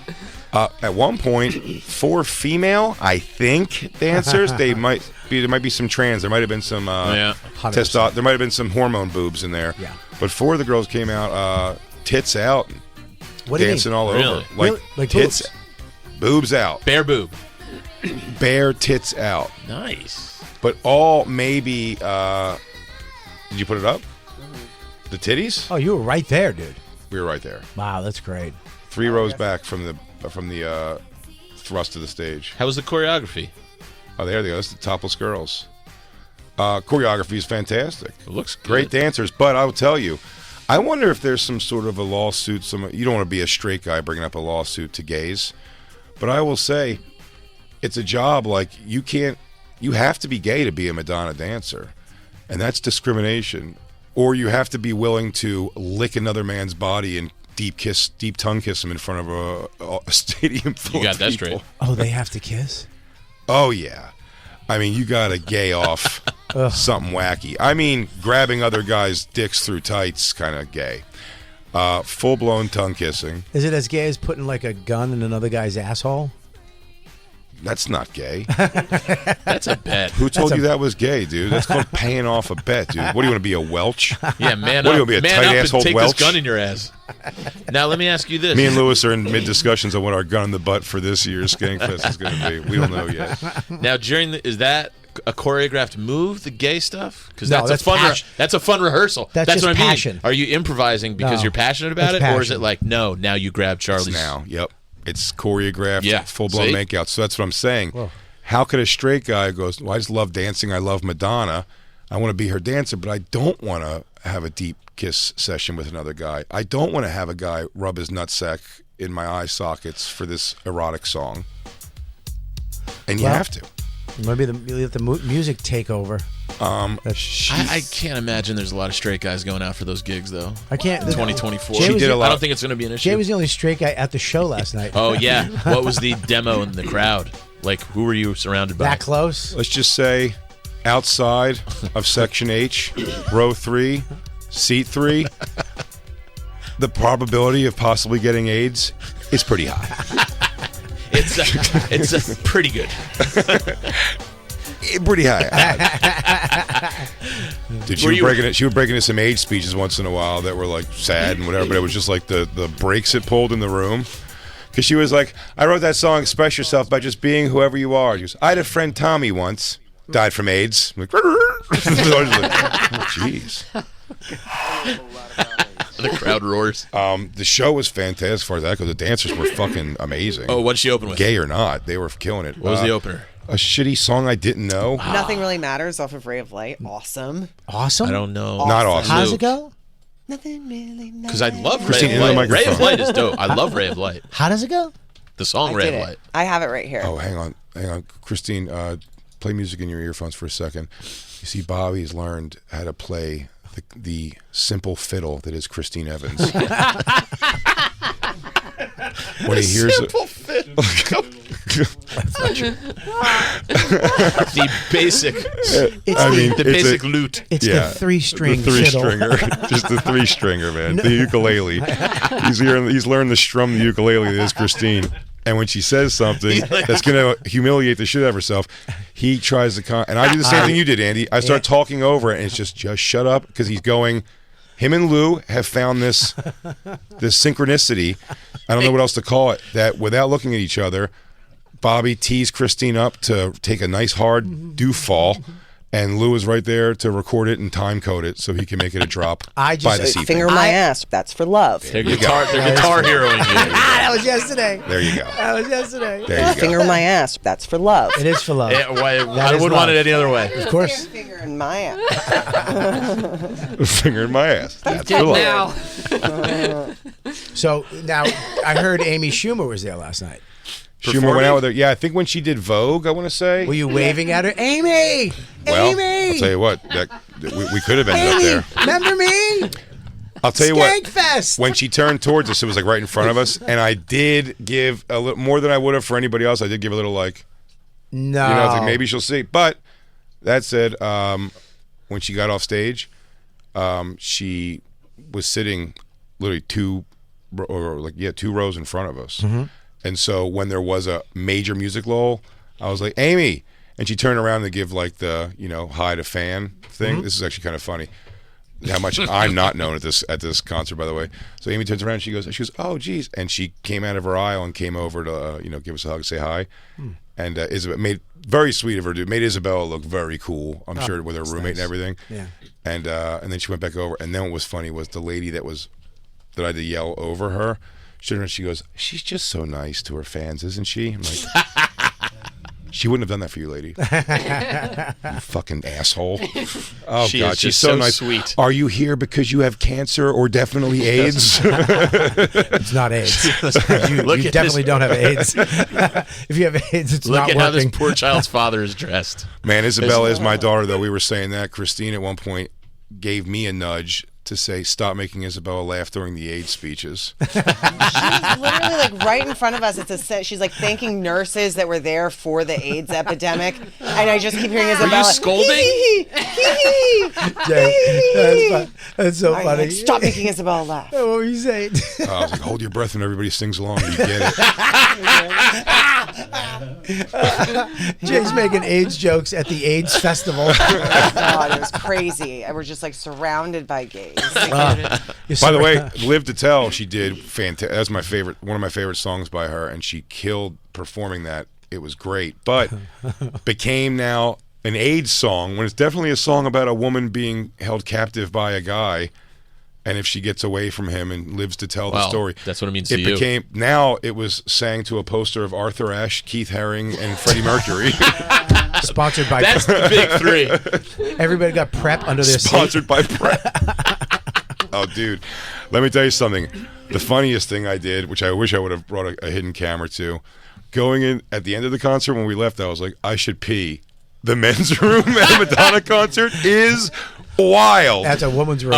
S2: At one point, 4 female, I think, dancers. There might be some trans. There might have been some testosterone. There might have been some hormone boobs in there.
S1: Yeah.
S2: But 4 of the girls came out tits out,
S1: What do you
S2: dancing
S1: mean?
S2: all
S5: Really?
S2: over,
S1: Really? Like
S2: tits, boobs out,
S5: Bare boob.
S2: bare tits out.
S5: Nice.
S2: But all maybe. Did you put it up? The titties?
S1: Oh, you were right there, dude.
S2: We were right there.
S1: Wow, that's great.
S2: 3 rows back from the thrust of the stage.
S5: How was the choreography?
S2: Oh, there they go. That's the topless girls. Choreography is fantastic.
S5: It looks good.
S2: Great dancers, but I will tell you, I wonder if there's some sort of a lawsuit. You don't want to be a straight guy bringing up a lawsuit to gays, but I will say, it's a job. Like you have to be gay to be a Madonna dancer, and that's discrimination. Or you have to be willing to lick another man's body and deep tongue kiss him in front of a stadium full
S5: You got
S2: of
S5: that
S2: people.
S5: straight.
S1: Oh, they have to kiss?
S2: Oh yeah, I mean you got to gay off something wacky. I mean grabbing other guys' dicks through tights, kind of gay. Full blown tongue kissing.
S1: Is it as gay as putting like a gun in another guy's asshole?
S2: That's not gay.
S5: That's a bet.
S2: Who told you that was gay, dude? That's called paying off a bet, dude. What do you want to be, a Welch?
S5: Yeah, man
S2: What,
S5: up.
S2: you wanna be a
S5: man
S2: tight
S5: up
S2: asshole
S5: and take
S2: Welch?
S5: this gun in your ass. Now let me ask you this.
S2: Me and Lewis are in mid discussions on what our gun in the butt for this year's Skankfest is going to be. We don't know yet.
S5: Now is that a choreographed move, the gay stuff? Because
S1: No,
S5: that's
S1: that's
S5: that's a fun rehearsal.
S1: That's just
S5: what I mean.
S1: passion.
S5: Are you improvising because
S1: No,
S5: you're passionate about
S1: it's
S5: it, or is it
S1: passion.
S5: like no? Now you grab Charlie's.
S2: Now, yep. It's choreographed,
S5: Yeah,
S2: full blown
S5: see?
S2: makeout. So that's what I'm saying.
S1: Whoa.
S2: How could a straight guy goes, well, I just love dancing. I love Madonna. I want to be her dancer, but I don't want to have a deep kiss session with another guy. I don't want to have a guy rub his nutsack in my eye sockets for this erotic song. And you
S1: Well,
S2: have to.
S1: Maybe you let the music take over.
S5: I can't imagine there's a lot of straight guys going out for those gigs though.
S1: I can't.
S5: 2024.
S1: Jay was
S2: did a
S1: the-
S2: lot.
S5: I don't think it's going to be an issue.
S1: Jay was the only straight guy at the show last night.
S5: Oh yeah. What was the demo in the crowd? Like who were you surrounded by?
S1: That close?
S2: Let's just say outside of Section H, row 3, seat 3, the probability of possibly getting AIDS is pretty high.
S5: It's pretty good.
S2: Pretty high. Dude, she would break into some age speeches once in a while that were like sad and whatever, but it was just like the breaks it pulled in the room. Because she was like, I wrote that song, Express Yourself by just being whoever you are. She goes, I had a friend Tommy once, died from AIDS. I'm like, I was just like, oh, jeez.
S5: The crowd roars.
S2: The show was fantastic as far as that goes. The dancers were fucking amazing.
S5: Oh, what did she open with?
S2: Gay or not, they were killing it.
S5: What was the opener?
S2: A shitty song I didn't know.
S7: Nothing Really Matters off of Ray of Light. Awesome.
S1: Awesome?
S5: I don't know.
S2: Not awesome.
S1: How's it go?
S7: Nothing really matters.
S5: Because I love
S2: Christine,
S5: Ray
S2: into
S5: of
S2: the
S5: Light. Ray
S2: microphone.
S5: of Light is dope. I love Ray of Light.
S1: How does it go?
S5: The song
S7: I
S5: Ray
S7: did
S5: of
S7: it.
S5: Light.
S7: I have it right here.
S2: Oh, hang on. Christine, play music in your earphones for a second. You see, Bobby's learned how to play the simple fiddle that is Christine Evans. When he hears
S5: Simple fiddle. The basic.
S1: It's
S5: The basic lute.
S1: It's
S2: yeah,
S1: the three-string
S2: the
S1: fiddle.
S2: three-stringer. Just the three-stringer, man. The ukulele. He's learned to strum the ukulele that is Christine. And when she says something that's going to humiliate the shit out of herself, he tries to and I do the same thing you did, Andy. I start talking over it, and it's just shut up, because he's going, him and Lou have found this synchronicity. I don't know what else to call it. That without looking at each other, Bobby teased Christine up to take a nice hard do fall. And Lou is right there to record it and time code it so he can make it a drop by this evening.
S7: Finger my ass. That's for love.
S5: They're guitar heroing you.
S1: That was yesterday.
S2: There you go.
S1: That was yesterday.
S2: There you go.
S7: Finger my ass. That's for love.
S1: It is for love.
S5: I wouldn't want it any other way.
S1: Of course.
S7: Finger in my ass.
S2: Finger in my ass. That's for love.
S6: Now.
S1: So now I heard Amy Schumer was there last night.
S2: Schumer went out with her. Yeah, I think when she did Vogue, I want to say.
S1: Were you waving at her? Amy!
S2: Well,
S1: Amy!
S2: I'll tell you what. We could have ended up there.
S1: Remember me?
S2: I'll tell you what.
S1: Skankfest!
S2: When she turned towards us, it was like right in front of us, and I did give a little more than I would have for anybody else. I did give a little like,
S1: No.
S2: I was like maybe she'll see. But that said, when she got off stage, she was sitting literally two rows in front of us.
S1: Mm-hmm.
S2: And so when there was a major music lull, I was like, Amy. And she turned around to give like the, hi to fan thing.
S1: Mm-hmm.
S2: This is actually kind of funny. How much I'm not known at this concert, by the way. So Amy turns around and she goes, oh, geez. And she came out of her aisle and came over to, give us a hug and say hi. And Isabel made very sweet of her, dude. Made Isabella look very cool. I'm sure with her roommate and everything.
S1: Yeah.
S2: And then she went back over. And then what was funny was the lady that I had to yell over her. She goes, she's just so nice to her fans, isn't she? I'm like, she wouldn't have done that for you, lady. You fucking asshole. Oh,
S5: She
S2: God,
S5: is
S2: she's
S5: just
S2: so
S5: so
S2: nice.
S5: sweet.
S2: Are you here because you have cancer or definitely AIDS?
S1: It's not AIDS. You
S5: Look at
S1: definitely
S5: this.
S1: don't have AIDS. If you have AIDS, it's
S5: Look
S1: not
S5: at how this
S1: working.
S5: poor child's father is dressed.
S2: Man, Isabella is my daughter, though. We were saying that. Christine at one point gave me a nudge to say, stop making Isabella laugh during the AIDS speeches.
S7: She's literally like right in front of us. She's like thanking nurses that were there for the AIDS epidemic, and I just keep hearing Isabella.
S5: scolding?
S1: Jay, that's so
S7: I'm
S1: funny.
S7: like, stop making Isabella laugh.
S1: What were you saying?
S2: I was like, hold your breath when everybody sings along. You get it.
S1: Jay's making AIDS jokes at the AIDS festival.
S7: God, it was crazy. And we're just like surrounded by gays.
S2: By the way, Live to Tell, she did fantastic. That's one of my favorite songs by her, and she killed performing that. It was great, but became now an AIDS song when it's definitely a song about a woman being held captive by a guy, and if she gets away from him and lives to tell the
S5: Well,
S2: story.
S5: that's what it means
S2: It
S5: to you.
S2: became now it was sang to a poster of Arthur Ashe, Keith Haring, and Freddie Mercury.
S1: Sponsored by
S5: That's the big three.
S1: Everybody got prep under their seat.
S2: Sponsored by Prep. Oh, dude. Let me tell you something. The funniest thing I did, which I wish I would have brought a hidden camera to, going in at the end of the concert when we left, I was like, I should pee. The men's room at a Madonna concert is wild.
S1: That's a woman's room.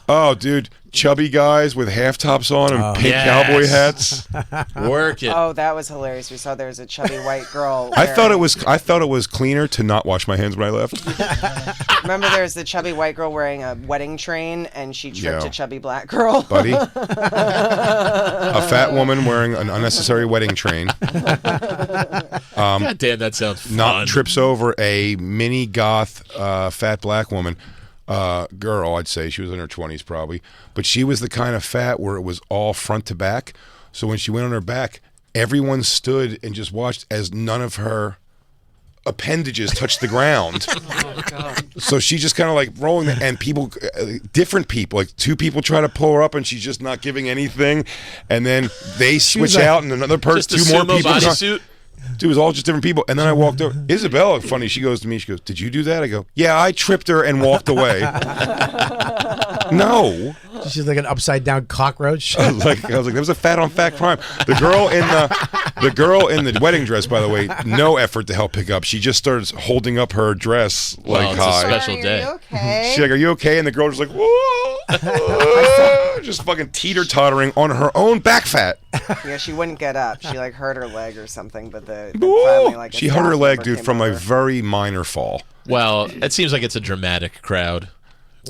S2: Oh, dude. Chubby guys with half tops on and pink
S5: Yes.
S2: cowboy hats.
S5: Work it.
S7: Oh, that was hilarious. We saw there was a chubby white girl.
S2: I thought it was cleaner to not wash my hands when I left.
S7: Remember, there was the chubby white girl wearing a wedding train, and she tripped
S2: Yeah.
S7: a chubby black girl.
S2: Buddy. A fat woman wearing an unnecessary wedding train.
S5: God damn, that sounds fun.
S2: Not trips over a mini goth fat black woman. Girl, I'd say she was in her 20s probably, but she was the kind of fat where it was all front to back. So when she went on her back, everyone stood and just watched as none of her appendages touched the ground. So she just kind of like rolling, and people, different people, like two people try to pull her up, and she's just not giving anything. And then they switch
S1: like-
S2: out, and another person,
S5: Just a
S2: two more
S5: sumo
S2: people.
S5: bodysuit.
S2: Dude, it was all just different people. And then I walked over. Isabella, funny, she goes to me, she goes, did you do that? I go, yeah, I tripped her and walked away. No.
S1: She's like an upside down cockroach.
S2: I was like, there was a fat on fat crime. The girl in the wedding dress, by the way, no effort to help pick up. She just starts holding up her dress like
S5: Well, it's a
S2: high.
S5: special
S7: Are
S5: day.
S7: you okay?
S2: She's like, are you okay? And the girl was like, whoa, just fucking teeter-tottering on her own back fat.
S7: Yeah, she wouldn't get up. She like hurt her leg or something, but the
S2: Whoa.
S7: finally like a
S2: She hurt her
S7: staff
S2: leg,
S7: member
S2: dude,
S7: came
S2: from a
S7: over.
S2: very minor fall.
S5: Well, it seems like it's a dramatic crowd.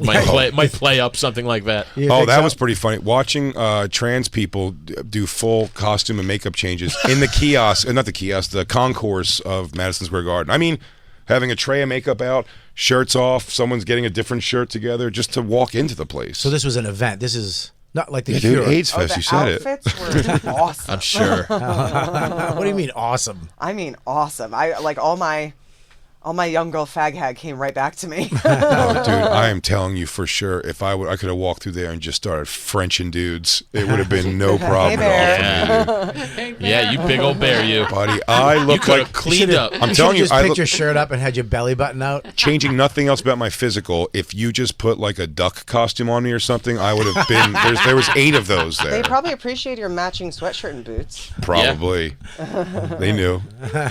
S5: Might play up something like that.
S1: You
S2: Oh,
S1: think
S2: that
S1: so?
S2: was pretty funny. Watching trans people do full costume and makeup changes in the kiosk, not the kiosk, the concourse of Madison Square Garden. I mean, having a tray of makeup out, shirts off, someone's getting a different shirt together just to walk into the place.
S1: So this was an event. This is not like the
S2: dude,
S1: Fiori.
S2: AIDS Fest,
S7: the
S2: you said it.
S7: outfits were awesome.
S5: I'm sure.
S1: What do you mean awesome?
S7: I mean, awesome. I like all my young girl fag hag came right back to me.
S2: Oh, dude, I am telling you for sure, if I could have walked through there and just started Frenching dudes, it would have been no problem at all for me, dude.
S5: Yeah, you big old bear, you.
S2: Buddy, I
S5: You
S2: look
S5: could
S2: like
S5: have cleaned up.
S2: I'm telling you,
S1: just
S2: I
S1: picked
S2: look,
S1: your shirt up and had your belly button out.
S2: changing nothing else about my physical. If you just put like a duck costume on me or something, I would have been. There was 8 of those there.
S7: They probably appreciate your matching sweatshirt and boots.
S2: Probably. They knew.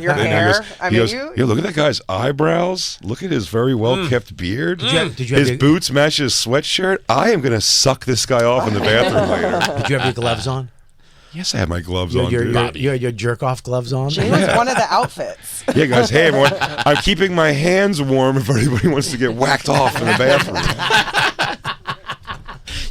S7: Your
S2: They knew.
S7: hair.
S2: He goes, "Yo, look at that guy's eyebrows. Look at his very well kept beard.
S1: Did you have
S2: His
S1: your-
S2: boots match his sweatshirt. I am gonna suck this guy off in the bathroom later."
S1: Did you have your gloves on?
S2: Yes, I had my gloves on, dude.
S1: Your jerk off gloves on?
S7: Jay was one of the outfits.
S2: Yeah, guys. Hey, everyone. I'm keeping my hands warm if anybody wants to get whacked off in the bathroom.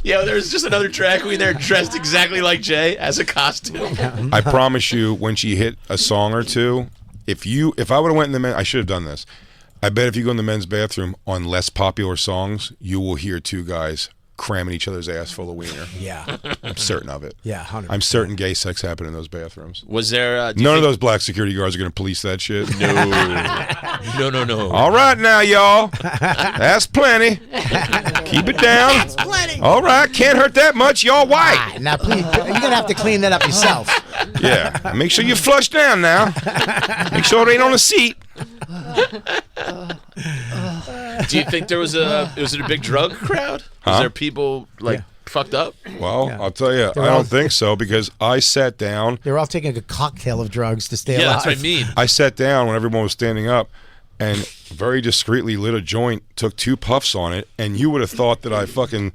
S5: Yeah, there's just another drag queen there dressed exactly like Jay as a costume.
S2: I promise you, when she hit a song or two, if I would have went in the men, I should have done this. I bet if you go in the men's bathroom on less popular songs, you will hear 2 guys cramming each other's ass full of wiener.
S1: Yeah.
S2: I'm certain of it.
S1: Yeah, 100%.
S2: I'm certain gay sex happened in those bathrooms.
S5: Was there?
S2: None of those black security guards are going to police that shit.
S5: No.
S2: All right now, y'all. That's plenty. Keep it down. That's
S1: plenty.
S2: All right. Can't hurt that much. Y'all white.
S1: Now, please, you're going to have to clean that up yourself.
S2: Yeah. Make sure you flush down now. Make sure it ain't on the seat.
S5: Do you think was it a big drug crowd? Was there people fucked up?
S2: Well, I'll tell you, I don't think so, because I sat down.
S1: They were all taking a cocktail of drugs to stay
S5: Yeah,
S1: alive.
S5: that's what I mean.
S2: I sat down when everyone was standing up and very discreetly lit a joint, took 2 puffs on it, and you would have thought that I fucking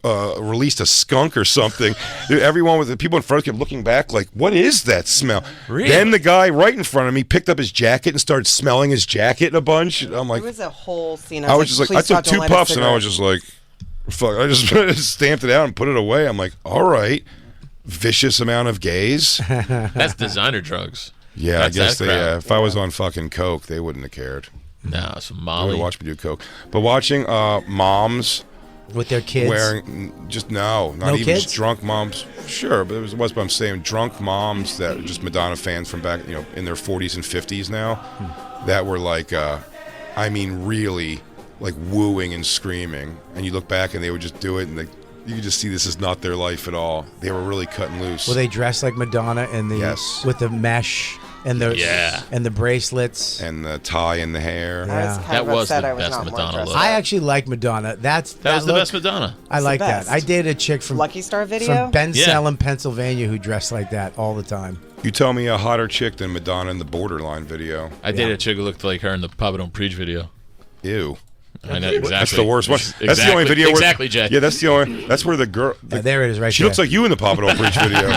S2: released a skunk or something. Everyone, the people in front kept looking back like, what is that smell?
S5: Really?
S2: Then the guy right in front of me picked up his jacket and started smelling his jacket a bunch. I'm like,
S7: It was a whole scene.
S2: I was just like, I
S7: "Please,
S2: took
S7: God, don't
S2: 2
S7: light a
S2: puffs and I was
S7: cigarette."
S2: just like, fuck, I just stamped it out and put it away. I'm like, all right, vicious amount of gays.
S5: That's designer drugs.
S2: Yeah,
S5: That's
S2: I guess
S5: that
S2: they.
S5: crowd.
S2: If I was on fucking coke, they wouldn't have cared.
S5: No, some
S2: They would
S5: Molly.
S2: have watched me do coke. But watching moms
S1: With their kids.
S2: wearing not
S1: No
S2: even
S1: kids?
S2: just drunk moms. Sure, but it was what I'm saying. Drunk moms that are just Madonna fans from back, in their 40s and 50s now, that were like, I mean, really like wooing and screaming. And you look back and they would just do it, and you could just see this is not their life at all. They were really cutting loose.
S1: Were they dressed like Madonna and
S2: Yes.
S1: with the mesh and the bracelets?
S2: And the tie and the hair.
S7: I was
S1: Yeah.
S7: kind
S5: That
S7: of
S5: was
S7: upset
S5: the
S7: I was
S5: best
S7: not more
S5: Madonna
S7: dressed
S5: look.
S7: up.
S1: I actually like Madonna.
S5: That was the
S1: look-
S5: best Madonna.
S1: I like
S7: best.
S1: that. I dated a chick from
S7: Lucky Star video.
S1: from Ben
S5: Yeah.
S1: Salem, Pennsylvania, who dressed like that all the time.
S2: You tell me a hotter chick than Madonna in the Borderline video.
S5: I dated a chick who looked like her in the Papa Don't Preach video.
S2: Ew.
S5: I know exactly.
S2: That's the worst one.
S5: Exactly.
S2: That's the only video where
S5: Exactly, Jay.
S2: Yeah, that's the only. That's where the girl.
S1: There it is, right
S2: She
S1: there.
S2: looks like you in the Papa Don't Preach video.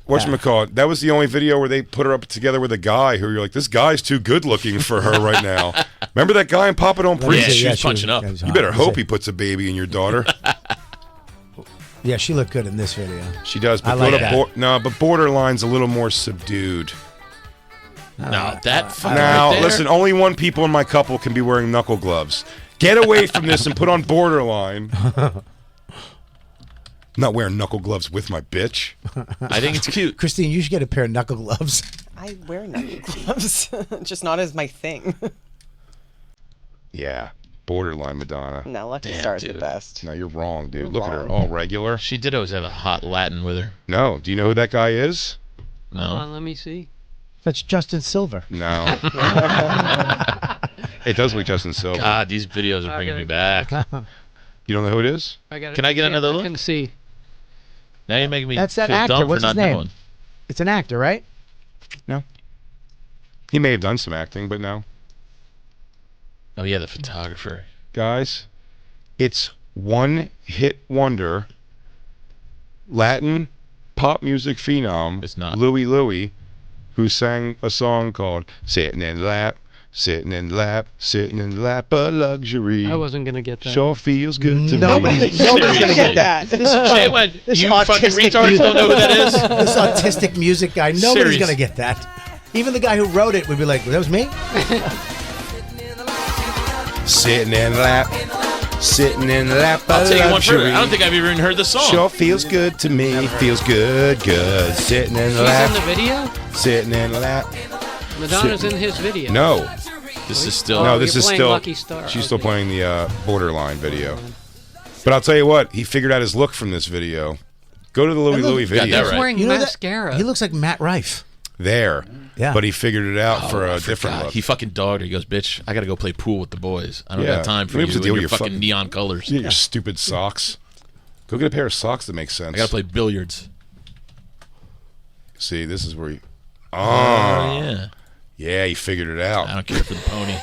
S2: Whatchamacallit? That was the only video where they put her up together with a guy who you're like, this guy's too good looking for her right now. Remember that guy in Papa Don't
S1: Let me
S5: Yeah,
S2: Preach?
S1: see.
S5: she was punching up.
S1: yeah, was
S2: You
S1: hot.
S2: better
S1: Let me
S2: hope
S1: see.
S2: he puts a baby in your daughter.
S1: Yeah, she looked good in this video.
S2: She does, but
S1: I like that.
S2: but Borderline's a little more subdued.
S5: No, that fucking
S2: Now,
S5: right there.
S2: listen, only one people in my couple can be wearing knuckle gloves. Get away from this and put on Borderline. I'm not wearing knuckle gloves with my bitch.
S5: I think it's cute.
S1: Christine, you should get a pair of knuckle gloves.
S7: I wear knuckle gloves, just not as my thing.
S2: Yeah, Borderline Madonna.
S7: No, Lucky
S5: Damn,
S7: Star is the
S5: dude.
S7: best.
S2: No, you're wrong, dude.
S7: You're
S2: Look at her,
S7: wrong.
S2: all regular.
S5: She did always have a hot Latin with her.
S2: No, do you know who that guy is?
S5: No.
S6: Let me see.
S1: That's Justin Silver.
S2: No. It does look Justin Silver.
S5: God, these videos are bringing me back.
S2: You don't know who it is?
S5: Can I get another look?
S6: I can see.
S5: Now you're making me
S1: That's that
S5: feel
S1: actor.
S5: dumb
S1: What's
S5: for
S1: his
S5: not
S1: name?
S5: knowing.
S1: It's an actor, right?
S2: He may have done some acting, but no.
S5: Oh yeah, the photographer.
S2: Guys, it's one hit wonder, Latin pop music phenom,
S5: It's not.
S2: Louie, who sang a song called Sitting in the Lap, Sitting in the Lap, Sitting in the Lap of Luxury.
S6: I wasn't gonna get that.
S2: Sure feels good to me.
S1: Nobody's gonna get that.
S5: Jay, what?
S1: this
S5: You fucking
S1: autistic
S5: retards
S1: music-
S5: don't know who that is?
S1: This autistic music guy, nobody's
S5: Serious.
S1: gonna get that. Even the guy who wrote it would be like, "That was me."
S2: Sitting in the lap. Sitting in the lap
S5: I'll
S2: of
S5: take it one further.
S2: luxury.
S5: I don't think I've even heard the song.
S2: Sure feels good to me. Feels good, good. Sitting in the
S6: She's in
S2: lap.
S6: the video?
S2: Sitting in the lap.
S6: Madonna's in his video.
S2: No.
S5: This is still.
S2: No,
S6: Oh,
S2: this
S6: you're
S2: is
S6: playing
S2: still.
S6: Lucky Star.
S2: She's still
S6: Okay.
S2: playing the Borderline video. But I'll tell you what, he figured out his look from this video. Go to the Louie Louie
S5: got that
S2: video.
S6: He's
S5: right.
S6: wearing
S1: You know that-
S6: mascara.
S1: He looks like Matt Rife.
S2: There.
S1: Yeah.
S2: But he figured it out for
S5: I
S2: a different
S5: forgot.
S2: look.
S5: He fucking dogged her. He goes, bitch, I gotta go play pool with the boys. I don't
S2: Yeah.
S5: got time for
S2: Maybe
S5: you
S2: it's a
S5: and
S2: deal
S5: your
S2: with
S5: fucking
S2: fucking-
S5: neon colors.
S2: Your stupid socks. Go get a pair of socks that make sense.
S5: I gotta play billiards.
S2: See, this is where you.
S5: Oh, yeah.
S2: Yeah, he figured it
S5: I
S2: out.
S5: don't care for the pony.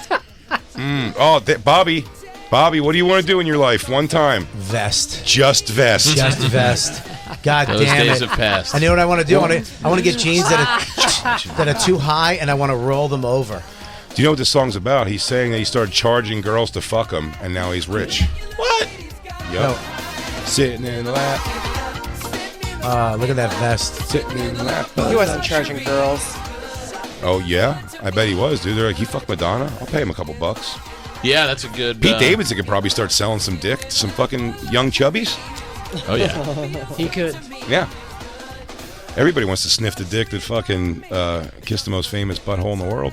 S2: Bobby, what do you want to do in your life? One time,
S1: Vest.
S2: just vest.
S1: Just vest. God
S5: Those
S1: damn
S5: days
S1: it.
S5: have passed.
S1: I know what I want to do. I want to get jeans that are too high, and I want to roll them over.
S2: Do you know what this song's about? He's saying that he started charging girls to fuck him, and now he's rich.
S5: What?
S2: Yep.
S1: No.
S2: Sitting in the lap.
S1: Look at that vest.
S2: Sitting in the lap.
S7: He wasn't charging girls.
S2: Oh yeah, I bet he was, dude. They're like, he fucked Madonna. I'll pay him a couple bucks.
S5: Yeah, that's a good.
S2: Pete Davidson could probably start selling some dick to some fucking young chubbies.
S5: Oh yeah.
S6: He could.
S2: Yeah. Everybody wants to sniff the dick that fucking kissed the most famous butthole in the world.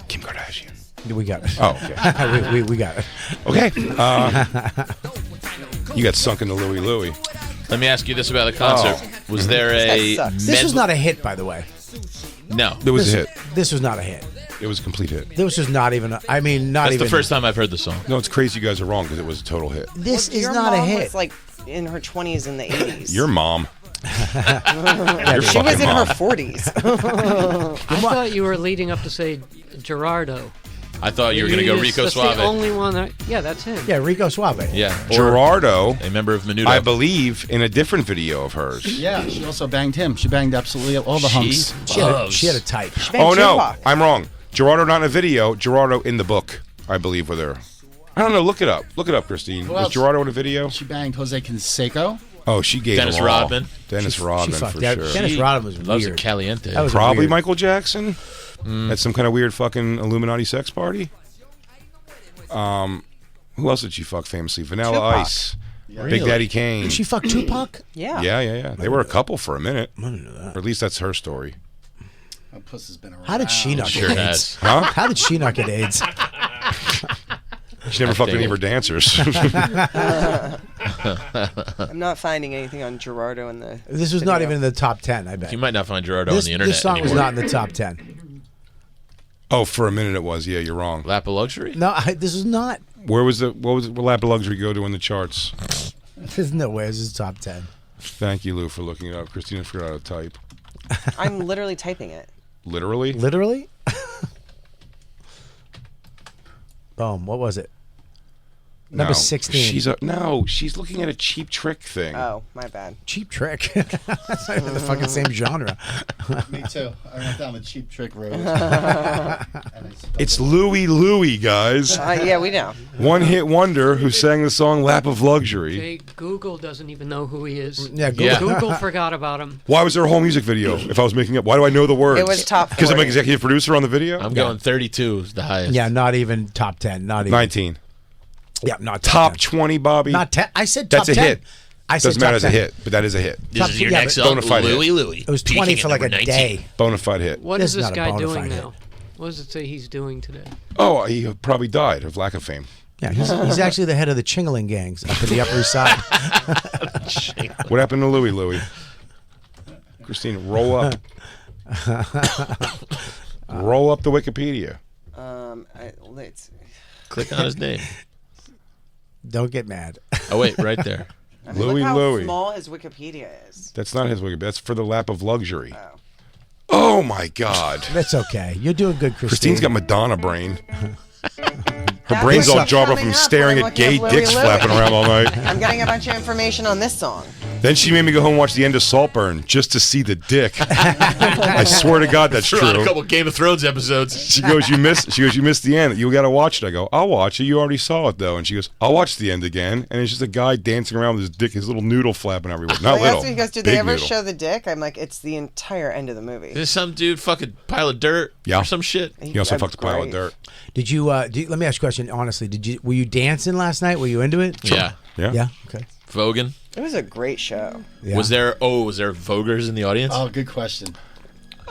S2: Kim Kardashian.
S1: We got it.
S2: Oh, okay.
S1: we got it.
S2: Okay. You got sunk into Louie Louie.
S5: Let me ask you this about the concert: Was there a
S7: That sucks.
S1: This was not a hit, by the way.
S5: No?
S2: It was a hit.
S1: This was not a hit.
S2: It was a complete hit.
S1: This was not even. I mean, not
S5: That's
S1: even.
S5: the first time I've heard the song.
S2: No, it's crazy you guys are wrong because it was a total hit.
S1: This is
S7: Your
S1: not a
S7: mom
S1: hit.
S7: was like in her 20s and the 80s.
S2: Your mom.
S1: Yeah,
S2: Your
S7: she was
S2: fucking
S7: in her
S2: mom.
S7: 40s.
S6: I thought you were leading up to say Gerardo.
S5: I thought you were gonna go
S6: That's
S5: Rico
S6: the
S5: Suave.
S6: only one that. Yeah, that's him.
S1: yeah, Rico Suave.
S5: Yeah. Or
S2: Gerardo,
S5: a member of Menudo.
S2: I believe, in a different video of hers.
S8: Yeah, she also banged him. She banged absolutely all the hunks.
S1: She had a type.
S2: Oh no,
S7: Tupac.
S2: I'm wrong. Gerardo not in a video. Gerardo in the book, I believe, with her. I don't know. Look it up. Look it up, Christine.
S8: Who
S2: Was
S8: else?
S2: Gerardo in a video?
S8: She banged Jose Canseco.
S2: Oh, she gave
S5: Dennis
S2: them all.
S5: Rodman.
S2: Dennis
S1: She
S2: Rodman
S1: fucked
S2: for
S1: that.
S2: sure.
S1: Dennis Rodman was
S5: Loves
S1: weird.
S5: a caliente.
S1: That was
S2: Probably
S1: weird.
S2: Michael Jackson at some kind of weird fucking Illuminati sex party. Who else did she fuck famously? Vanilla
S7: Tupac.
S2: Ice, Big Daddy Kane.
S1: Did she fuck Tupac?
S7: Yeah.
S2: Yeah. They were a couple for a minute. Or at least that's her story.
S8: That puss has been around.
S1: How did she not
S5: Sure
S1: get
S5: has.
S1: AIDS?
S2: Huh?
S1: How did she not get AIDS?
S2: She never fucked any of her dancers.
S7: I'm not finding anything on Gerardo in the.
S1: This was not
S7: video.
S1: even in the top 10, I bet.
S5: You might not find Gerardo
S1: This,
S5: on the internet
S1: this song was
S5: anymore.
S1: not in the top 10.
S2: Oh, for a minute it was. Yeah, you're wrong.
S5: Lap of Luxury?
S1: No, this is not.
S2: What was Lap of Luxury go to in the charts?
S1: There's no way this is top 10.
S2: Thank you, Lou, for looking it up. Christina forgot how to type.
S7: I'm literally typing it.
S2: Literally?
S1: Literally? Boom. What was it? Number
S2: No.
S1: 16.
S2: She's looking at a Cheap Trick thing.
S7: Oh, my bad.
S1: Cheap Trick. That's not even the fucking same genre.
S8: Me too. I went down the cheap trick road.
S2: It's Louie Louie, guys.
S7: Yeah, we know.
S2: One hit wonder who sang the song Lap of Luxury.
S6: Jay, Google doesn't even know who he is.
S1: Yeah, Google.
S5: Yeah.
S6: Google forgot about him.
S2: Why was there a whole music video if I was making up? Why do I know the words?
S7: It was top
S2: Because I'm
S7: 40.
S2: executive producer on the video?
S5: I'm going 32 is the highest.
S1: Yeah, not even top 10. Not even.
S2: 19.
S1: Yeah, not
S2: Top
S1: 10.
S2: 20, Bobby.
S1: Not 10. I said top
S2: That's a
S1: 10.
S2: hit.
S1: I said
S2: Doesn't matter
S1: top
S2: as a
S1: 10.
S2: hit, but that is a hit.
S5: This
S1: Top
S5: is your
S1: yeah,
S5: next
S2: but
S5: song,
S2: bona fide hit.
S5: Louie Louie.
S1: It was 20
S5: Peaking
S1: for
S5: at
S1: like a
S5: number 19.
S1: day.
S2: Bona fide hit.
S6: What
S1: This
S6: is
S1: is
S6: this
S1: not a
S6: guy
S1: bona
S6: doing
S1: fide
S6: now? What does it say he's doing today?
S2: Oh, he probably died of lack of fame.
S1: Yeah, he's actually the head of the Chingling gangs up in the Upper East Side.
S2: What happened to Louie Louie? Christine, roll up. Roll up the Wikipedia.
S7: Let's.
S5: Click on his name.
S1: Don't get mad.
S5: Oh, wait, right there.
S7: I mean,
S2: Louie
S7: look how
S2: Louie.
S7: small his Wikipedia is.
S2: That's not his Wikipedia. That's for the Lap of Luxury.
S7: Oh.
S2: Oh, my God.
S1: That's okay. You're doing good, Christine.
S2: Christine's got Madonna brain. Her
S7: That's
S2: brain's
S7: what's
S2: all
S7: up
S2: jarred up
S7: coming
S2: from
S7: up
S2: staring
S7: when I'm
S2: at gay
S7: looking at Louie
S2: dicks
S7: Louie.
S2: flapping around all night.
S7: I'm getting a bunch of information on this song.
S2: Then she made me go home and watch the end of Saltburn just to see the dick. I swear to God, that's
S5: Threw on a
S2: true.
S5: couple Game of Thrones episodes.
S2: She goes, you missed the end. You got to watch it. I go, I'll watch it. You already saw it though. And she goes, I'll watch the end again. And it's just a guy dancing around with his dick, his little noodle flapping everywhere. Not
S7: Like,
S2: little.
S7: that's what he goes, did
S2: big
S7: they ever
S2: noodle.
S7: show the dick? I'm like, it's the entire end of the movie.
S5: There's some dude fucking pile of dirt
S2: Yeah.
S5: or some shit.
S2: He also fucked a pile of
S7: Great.
S2: dirt.
S1: Did you? Let me ask you a question. Honestly, were you dancing last night? Were you into it?
S5: Yeah.
S2: Yeah.
S1: Yeah. Okay.
S5: Vogan.
S7: It was a great show.
S1: Yeah.
S5: Was there Vogers in the audience?
S8: Oh, good question.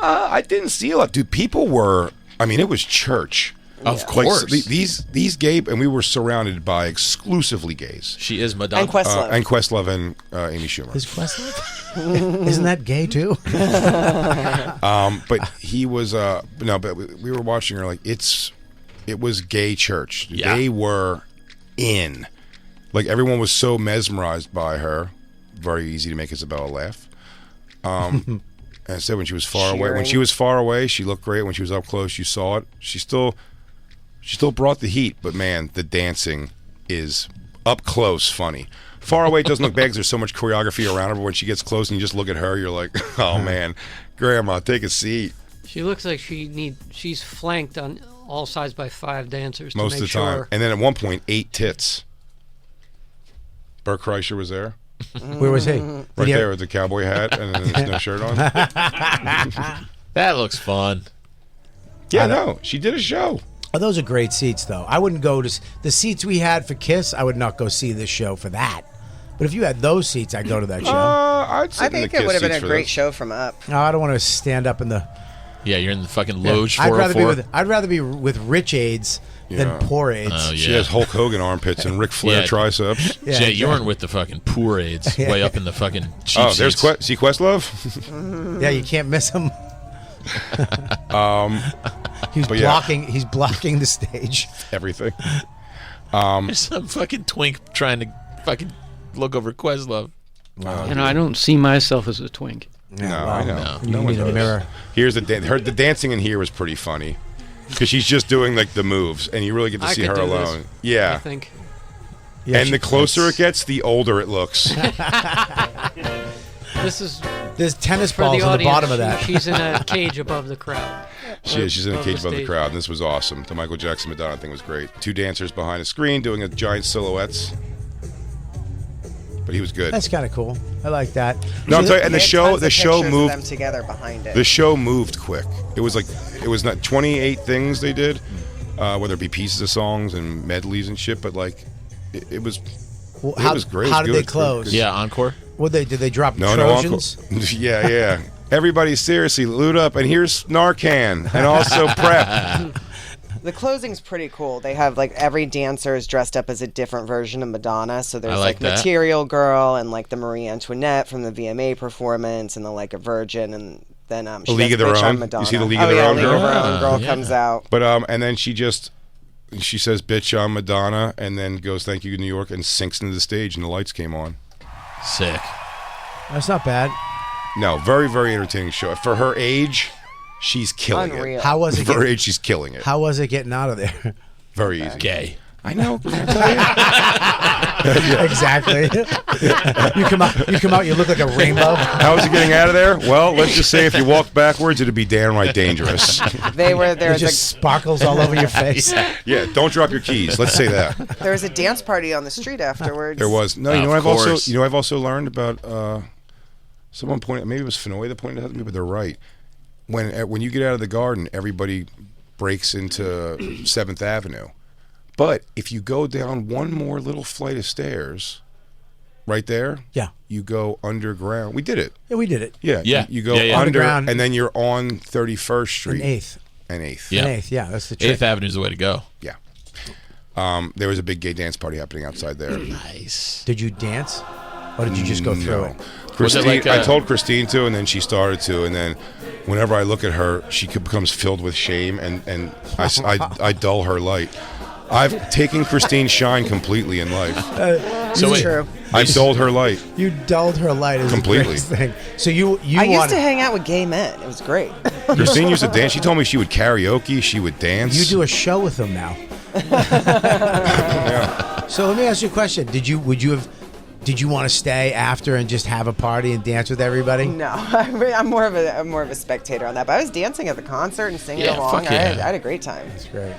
S2: I didn't see a lot, dude. People were. I mean, it was church.
S5: Of
S2: Like,
S5: course.
S2: these gay, and we were surrounded by exclusively gays.
S5: She is Madonna.
S7: And Questlove.
S2: And Questlove and Amy Schumer.
S1: Is Questlove? Isn't that gay too?
S2: But he was no, but we were watching her like it was gay church.
S5: Yeah.
S2: They were in. Like everyone was so mesmerized by her. Very easy to make Isabella laugh. And I said when she was far away, she looked great. When she was up close, you saw it. She still brought the heat, but man, the dancing is up close funny. Far away it doesn't look bad because there's so much choreography around her, but when she gets close and you just look at her, you're like, oh man, Grandma, take a seat.
S6: She looks like she's flanked on all sides by 5 dancers
S2: Most
S6: to
S2: of
S6: make
S2: the time.
S6: sure.
S2: And then at one point, 8 tits. Burt Kreischer was there.
S1: Where was he?
S2: Right
S1: Did he
S2: there with the cowboy hat and then there's no shirt on.
S5: That looks fun.
S2: Yeah, no, she did a show.
S1: Oh, those are great seats, though. I wouldn't go to the seats we had for Kiss. I would not go see this show for that. But if you had those seats, I'd go to that show.
S2: I'd sit
S7: I
S2: in the
S7: think
S2: Kiss
S7: it would have been
S2: seats
S7: a
S2: for
S7: great
S2: this.
S7: show from up.
S1: No, I don't want to stand up in the.
S5: Yeah, you're in the fucking Loge
S1: I'd rather be
S5: 404.
S1: I'd rather be with rich aides
S2: Yeah.
S1: than poor aides.
S5: Oh,
S2: She
S5: yeah.
S2: has Hulk Hogan armpits and Ric Flair
S5: Yeah.
S2: triceps.
S1: Yeah,
S5: Jay, you
S1: exactly.
S5: weren't with the fucking poor aides way up in the fucking cheap
S2: Oh, there's
S5: seats.
S2: see Questlove?
S1: Yeah, you can't miss him. He's
S2: but yeah.
S1: blocking. He's blocking the stage.
S2: Everything.
S5: There's some fucking twink trying to fucking look over Questlove.
S6: I don't see myself as a twink.
S2: No, I know.
S5: no.
S1: You
S2: No one
S1: need a
S2: does.
S1: mirror.
S2: Here's the the dancing in here was pretty funny because she's just doing like the moves, and you really get to
S6: I
S2: see
S6: could
S2: her
S6: do this,
S2: alone.
S6: I
S2: Yeah,
S6: think.
S1: Yeah,
S2: and the closer it gets, the older it looks.
S6: This is
S1: there's tennis
S6: for
S1: balls
S6: the
S1: on
S6: audience.
S1: the bottom of that.
S6: She's in a cage above the crowd.
S2: She's in a cage above the
S6: stage.
S2: crowd, and this was awesome. The Michael Jackson Madonna thing was great. 2 dancers behind a screen doing a giant silhouettes. But he was good.
S1: That's kind of cool. I like that.
S2: No, I'm
S1: See,
S2: sorry, and
S7: They
S2: the
S7: had
S2: show
S7: tons of pictures of
S2: moved.
S7: them together behind it.
S2: The show moved quick. It was not 28 things they did, whether it be pieces of songs and medleys and shit. But like, it was.
S1: well,
S2: it was great. It
S1: How
S2: was
S1: did they
S2: good.
S1: close?
S5: Yeah, Encore.
S1: What did they drop
S2: No,
S1: Trojans?
S2: no, Uncle. Yeah. Everybody, seriously, loot up, and here's Narcan, and also prep.
S7: The closing's pretty cool. They have like every dancer is dressed up as a different version of Madonna. So there's
S5: I like that.
S7: Material Girl and like the Marie Antoinette from the VMA performance and the Like a Virgin and then she
S2: League
S7: does
S2: of Their
S7: Bitch on
S2: Own?
S7: Madonna.
S2: You see the League
S7: oh,
S2: of Their
S7: yeah,
S2: Own
S7: League
S2: girl?
S7: of Her Own girl
S5: Yeah.
S7: comes out.
S2: But and then she says "bitch" on Madonna, and then goes "Thank you, New York," and sinks into the stage, and the lights came on.
S5: Sick.
S1: That's not bad.
S2: No, very, very entertaining show for her age. She's killing
S7: Unreal.
S2: it.
S1: How was it?
S2: For her
S1: Getting,
S2: age, she's killing it.
S1: how was it getting out of there?
S2: Very easy.
S5: Gay.
S2: I know. Can I tell you?
S1: Exactly. You come out. You look like a rainbow.
S2: How was it getting out of there? Well, let's just say if you walked backwards, it'd be downright dangerous.
S7: They were
S1: There's just sparkles all over your face.
S2: Yeah, don't drop your keys. Let's say that.
S7: there was a dance party on the street afterwards.
S2: There was no. You
S5: Of
S2: know,
S5: course.
S2: I've also learned about. Someone pointed. Maybe it was Fenoy that pointed out to me, but they're right. When you get out of the garden, everybody breaks into 7th Avenue. But if you go down one more little flight of stairs, right there,
S1: Yeah.
S2: you go underground. We did it.
S1: Yeah, we did it.
S2: Yeah,
S5: Yeah.
S2: You go
S5: Yeah, yeah.
S2: under,
S1: Underground.
S2: and then you're on 31st
S1: An
S2: Street
S1: eighth.
S2: and 8th.
S5: Yeah.
S1: An eighth. Yeah, that's the trick.
S5: 8th Avenue's the way to go.
S2: Yeah. There was a big gay dance party happening outside there.
S5: Nice.
S1: Did you dance, or did you just go through it?
S5: Was it
S2: Christine,
S5: like,
S2: I told Christine to, and then she started to, and then whenever I look at her, she becomes filled with shame, and I dull her light. I've taken Christine's shine completely in life.
S5: So wait,
S7: True.
S2: I've dulled her light.
S1: You dulled her light as
S2: Completely.
S1: the greatest thing. So you
S7: I used
S1: wanted,
S7: to hang out with gay men. It was great.
S2: Christine used to dance. She told me she would karaoke. She would dance.
S1: you do a show with them now.
S2: Yeah.
S1: So let me ask you a question. Would you have Did you want to stay after and just have a party and dance with everybody?
S7: No, I'm more of a spectator on that. But I was dancing at the concert and singing
S5: Yeah,
S7: along.
S5: fuck yeah.
S7: I had a great time.
S1: That's great.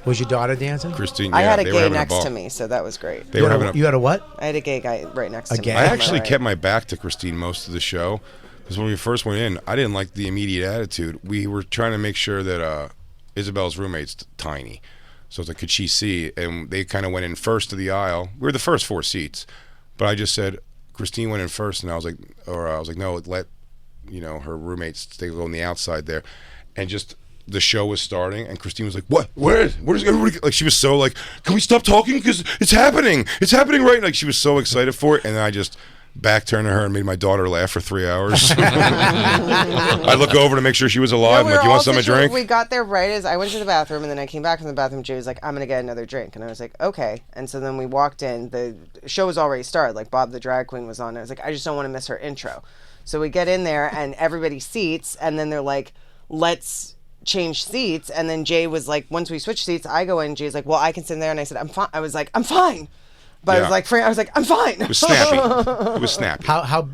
S1: Was your daughter dancing?
S2: Christine,
S7: I
S2: yeah,
S7: had a
S2: they were
S7: gay
S2: having
S7: next
S2: ball.
S7: to me, so that was great.
S2: They were having a
S1: You had a what?
S7: I had a gay guy right next to
S1: gay?
S7: me.
S2: I
S7: on my
S2: actually
S7: right.
S2: kept my back to Christine most of the show because when we first went in, I didn't like the immediate attitude. We were trying to make sure that Isabel's roommate's tiny, so I was like, could she see? And they kind of went in first to the aisle. We were the first 4 seats, but I just said Christine went in first, and I was like, no, let her roommates stay on the outside there, and just. The show was starting, and Christine was like, "What? What is everybody?" Like she was so like, "Can we stop talking? Because it's happening! It's happening right!" Like she was so excited for it, and then I just back turned to her and made my daughter laugh for 3 hours. I look over to make sure she was alive.
S7: No,
S2: I'm like, "You want something to drink?"
S7: We got there right as I went to the bathroom, and then I came back from the bathroom. Jay was like, "I'm gonna get another drink," and I was like, "Okay." And so then we walked in. The show was already started. Like Bob the drag queen was on. I was like, "I just don't want to miss her intro." So we get in there, and everybody seats, and then they're like, "Let's." Change seats, and then Jay was like, once we switched seats, I go in. Jay's like, well, I can sit there, and I said, I'm fine. I was like, I'm fine, but
S2: Yeah.
S7: I was like, I'm fine.
S2: It was snappy. It was snappy.
S1: How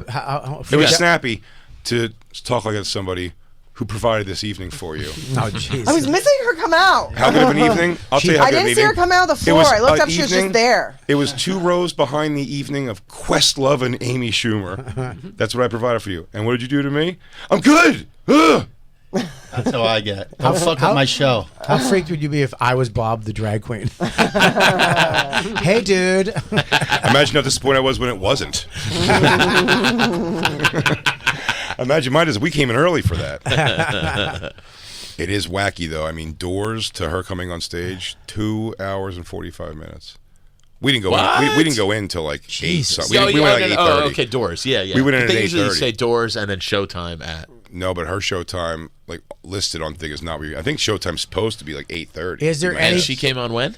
S2: It was snappy to talk like it's somebody who provided this evening for you.
S1: Oh, jeez.
S7: I was missing her come out.
S2: How good of an evening? I'll tell you how
S7: I
S2: good of an
S7: didn't see her
S2: evening.
S7: come out of the
S2: It
S7: floor.
S2: was
S7: I looked
S2: an
S7: up, she was just
S2: evening-
S7: there.
S2: It was 2 rows behind the evening of Questlove and Amy Schumer. That's what I provided for you. And what did you do to me? I'm good. Ugh.
S8: That's how I get. Don't fuck up my show.
S1: How freaked would you be if I was Bob the drag queen? Hey, dude.
S2: Imagine how disappointed I was when it wasn't. Imagine mine is we came in early for that. It is wacky though. I mean, doors to her coming on stage, 2 hours and 45 minutes. We didn't go in. We didn't go in till like 8
S1: Jesus.
S2: something. We went like 8:30.
S5: okay, doors. Yeah, yeah.
S2: We went in
S5: But
S2: at
S5: they usually
S2: 8:30.
S5: say doors and then showtime at.
S2: No, but her showtime, like listed on thing, is not. I think showtime's supposed to be like 8:30.
S1: Is there
S2: In my
S1: any-
S5: And
S2: head.
S5: she came on when?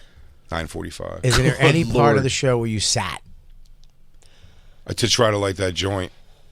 S2: 9:45
S1: Is there any part
S5: Lord.
S1: of the show where you sat?
S2: to try to light that joint?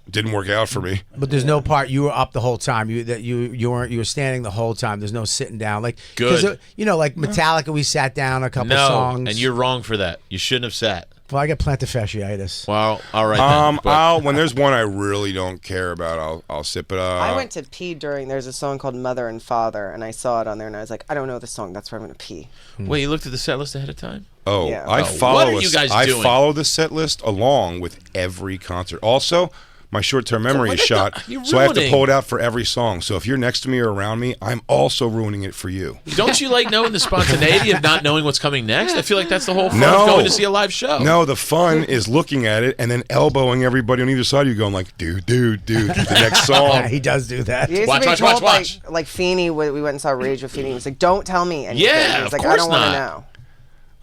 S2: Didn't work out for me.
S1: But there's no part you were up the whole time. You were standing the whole time. There's no sitting down. Like 'cause,
S5: Good.
S1: like Metallica, we sat down a couple
S5: No,
S1: songs.
S5: and you're wrong for that. You shouldn't have sat.
S1: Well, I got plantar fasciitis.
S5: Well, all right then. But
S2: When there's one I really don't care about, I'll sit. But
S7: I went to pee there's a song called Mother and Father, and I saw it on there, and I was like, I don't know this song. That's where I'm going to pee.
S5: wait, you looked at the set list ahead of time?
S2: Oh,
S7: Yeah.
S2: I
S7: Oh,
S2: follow.
S5: what are you guys
S2: I
S5: doing?
S2: follow the set list along with every concert. Also, my short-term memory is shot,
S5: You're
S2: so I have to
S5: ruining.
S2: pull it out for every song. So if you're next to me or around me, I'm also ruining it for you.
S5: Don't you like knowing the spontaneity of not knowing what's coming next? I feel like that's the whole fun
S2: No.
S5: of going to see a live show.
S2: No, the fun is looking at it and then elbowing everybody on either side of you, going like, dude, to the next
S1: Yeah,
S2: song.
S1: he does do that.
S7: You used
S5: Watch,
S7: to be
S5: watch,
S7: told,
S5: watch.
S7: like Feeney, we went and saw Rage with Feeney. He was like, don't tell me anything.
S5: Yeah,
S7: He was
S5: of
S7: like, I
S5: course
S7: don't want to
S5: not.
S7: know.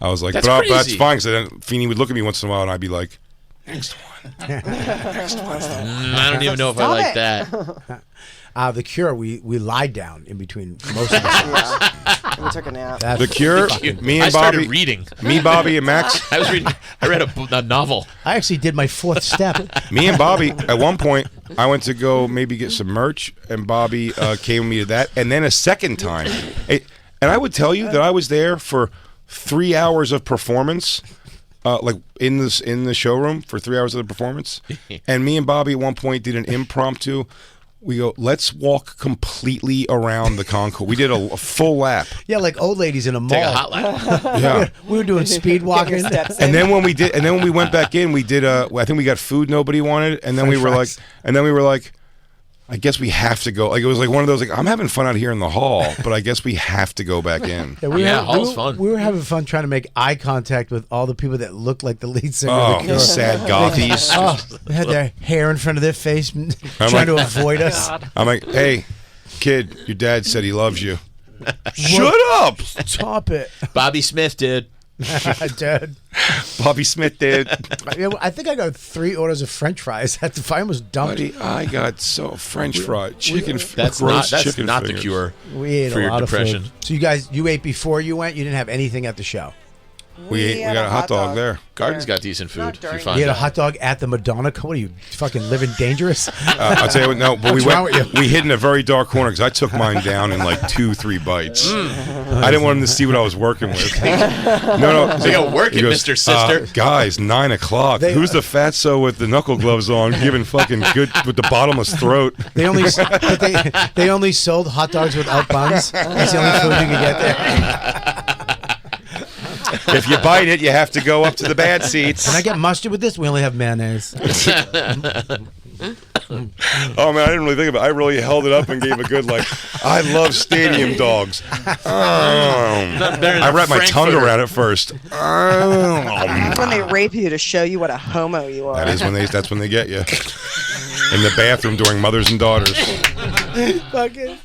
S2: I was like,
S5: That's
S2: but that's
S5: crazy.
S2: fine, because then Feeney would look at me once in a while and I'd be like, next one.
S5: I don't even know if I like
S7: it.
S5: that.
S1: The Cure, we lied down in between most of the songs.
S7: Yeah. We took a nap.
S1: That's
S2: The Cure, me
S5: I
S2: and
S5: started
S2: Bobby,
S5: reading.
S2: me, Bobby, and Max.
S5: I read a novel.
S1: I actually did my 4th step.
S2: Me and Bobby, at one point, I went to go maybe get some merch, and Bobby came with me to that. And then a second time. And I would tell you that I was there for 3 hours of performance, like in the showroom for 3 hours of the performance. And me and Bobby at one point did an impromptu. We go, let's walk completely around the concourse. We did a full lap.
S1: Yeah, like old ladies in a mall.
S5: Take a hot lap.
S2: Yeah.
S1: We were doing speed walking.
S7: Steps
S2: And
S7: in.
S2: then when we went back in, we did I think we got food nobody wanted, and then
S1: French
S2: we were
S1: fries.
S2: like, I guess we have to go. Like it was like one of those like I'm having fun out here in the hall, but I guess we have to go back in.
S5: Hall's fun.
S1: We were having fun trying to make eye contact with all the people that looked like the lead singer
S2: Oh,
S1: of the Cure.
S2: sad gothies.
S1: Oh, they had their hair in front of their face, trying to avoid us.
S2: I'm like, hey, kid, your dad said he loves you. Shut up,
S1: Stop it,
S5: Bobby Smith did.
S1: dude.
S2: Bobby Smith did.
S1: I think I got 3 orders of French fries. I almost dumped.
S2: Buddy, I got so French fried chicken.
S5: That's
S2: roast
S5: not
S2: chicken
S5: the
S2: fingers.
S5: cure.
S1: We ate
S5: for
S1: a
S5: your
S1: lot
S5: depression.
S1: of food. So you ate before you went. You didn't have anything at the show.
S2: We got a hot dog there.
S5: Garden's got decent food.
S7: Not
S5: If you
S7: during
S5: find
S1: You had a
S5: out.
S1: hot dog at the Madonna. What are you fucking living dangerous?
S2: I'll tell you what. No, but
S1: What's wrong with you?
S2: we hid in a very dark corner because I took mine down in like 2-3 bites. I didn't want him to see what I was working with. No.
S5: So you gotta work
S2: He
S5: it,
S2: goes,
S5: Mr. Sister.
S2: Guys, 9 o'clock. Who's the fatso with the knuckle gloves on, giving fucking good with the bottomless throat?
S1: They only they only sold hot dogs without buns. That's the only food you can get there.
S2: If you bite it, you have to go up to the bad seats.
S1: Can I get mustard with this? We only have mayonnaise.
S2: Oh man, I didn't really think about it. I really held it up and gave a good I love stadium dogs. I wrapped my tongue around it first.
S7: That's when they rape you to show you what a homo you are.
S2: That's when they get you. In the bathroom during mothers and daughters.
S1: Fucking.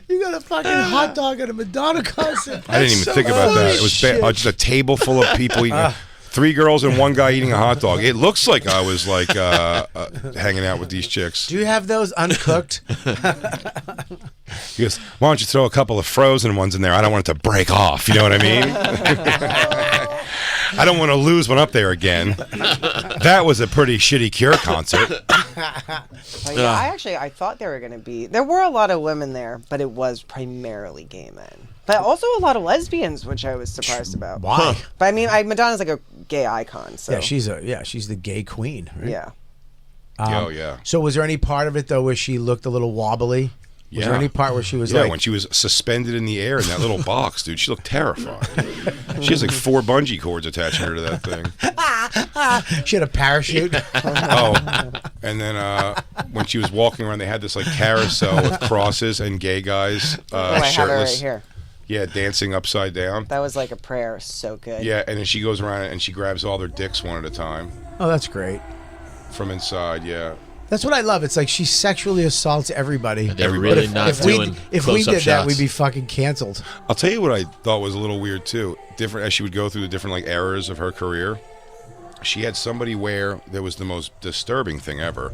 S1: You got a fucking hot dog at a Madonna concert.
S2: I didn't even think about that. It was just a table full of people eating. 3 girls and 1 guy eating a hot dog. It looks like I was hanging out with these chicks.
S1: Do you have those uncooked?
S2: He goes, why don't you throw a couple of frozen ones in there? I don't want it to break off. You know what I mean? I don't want to lose one up there again. That was a pretty shitty Cure concert.
S7: I thought there were going to be. There were a lot of women there, but it was primarily gay men. But also a lot of lesbians, which I was surprised about.
S1: Why?
S7: But I mean, Madonna's like a gay icon. So
S1: she's the gay queen. Right?
S7: yeah.
S2: Oh yeah.
S1: So was there any part of it though where she looked a little wobbly? Was there any part where she was
S2: when she was suspended in the air in that little box, dude, she looked terrified. She has like 4 bungee cords attaching her to that thing.
S1: she had a parachute?
S2: And then when she was walking around, they had this like carousel with crosses and gay guys
S7: I have it
S2: shirtless.
S7: right here.
S2: Yeah, dancing upside down.
S7: That was like a prayer. So good.
S2: Yeah, and then she goes around and she grabs all their dicks one at a time
S1: Oh, that's great.
S2: from inside. Yeah.
S1: That's what I love. It's like she sexually assaults everybody.
S5: They're really not doing
S1: if we
S5: close-up
S1: did that,
S5: shots.
S1: we'd be fucking canceled.
S2: I'll tell you what I thought was a little weird too. Different as she would go through the different like eras of her career. She had somebody wear that was the most disturbing thing ever.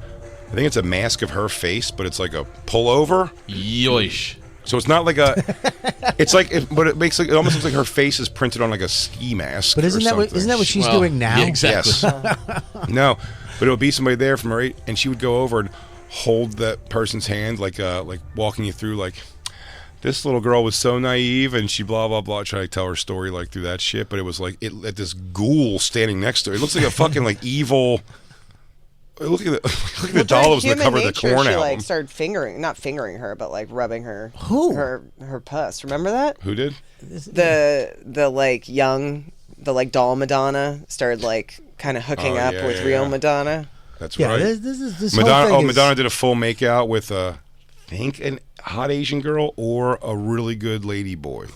S2: I think it's a mask of her face, but it's like a pullover.
S5: Yoish.
S2: So it's not like a. It's like, but it makes like it almost looks like her face is printed on like a ski mask.
S1: But isn't that what she's doing now?
S5: Yeah, exactly.
S2: Yes. No, but it would be somebody there from her age, and she would go over and hold that person's hand, like walking you through, like this little girl was so naive, and she blah blah blah, trying to tell her story like through that shit. But it was like this ghoul standing next to her. It looks like a fucking like evil. Look at the doll that was on the cover of the Korn
S7: she
S2: album.
S7: like started not fingering her, but like rubbing her.
S1: Who?
S7: Her puss. Remember that?
S2: Who did?
S7: The like young, the like doll Madonna started like kind of hooking up with real Madonna.
S2: That's
S1: Yeah,
S2: right.
S1: this
S2: Madonna.
S1: whole thing is-
S2: Madonna did a full makeout with I think a hot Asian girl or a really good lady boy.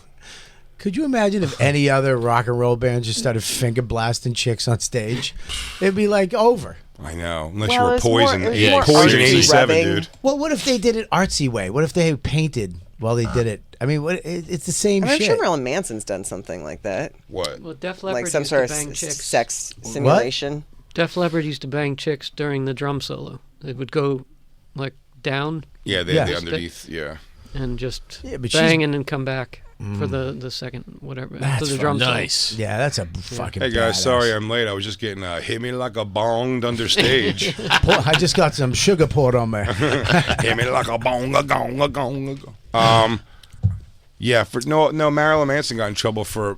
S1: Could you imagine if any other rock and roll band just started finger blasting chicks on stage? It'd be like over.
S2: I know, unless
S7: Well,
S2: you were
S7: it's more-
S2: Poison.
S7: it's
S5: more
S2: Poison
S5: artsy
S2: '87,
S7: rubbing.
S2: dude.
S1: Well, what if they did it artsy way? What if they painted while they did it? I mean, it's the same
S7: And I'm
S1: shit.
S7: sure Marilyn Manson's done something like that,
S2: What?
S6: Well, Def Leppard
S7: like some
S6: used
S7: sort
S6: to
S7: of
S6: bang chicks.
S7: sex simulation.
S6: Def Leppard used to bang chicks during the drum solo. They would go like down
S2: Yeah, they
S1: Yeah.
S2: had the underneath. Yeah.
S6: and just
S1: Yeah, but
S6: bang and then come back for the second whatever after the drum solo.
S5: Nice.
S1: Yeah, that's a fucking.
S2: Hey guys,
S1: badass.
S2: sorry I'm late. I was just getting hit me like a bonged under stage.
S1: I just got some sugar poured on me.
S2: Hit me like a bong, a gong, a gong, a gong. Yeah, no. Marilyn Manson got in trouble for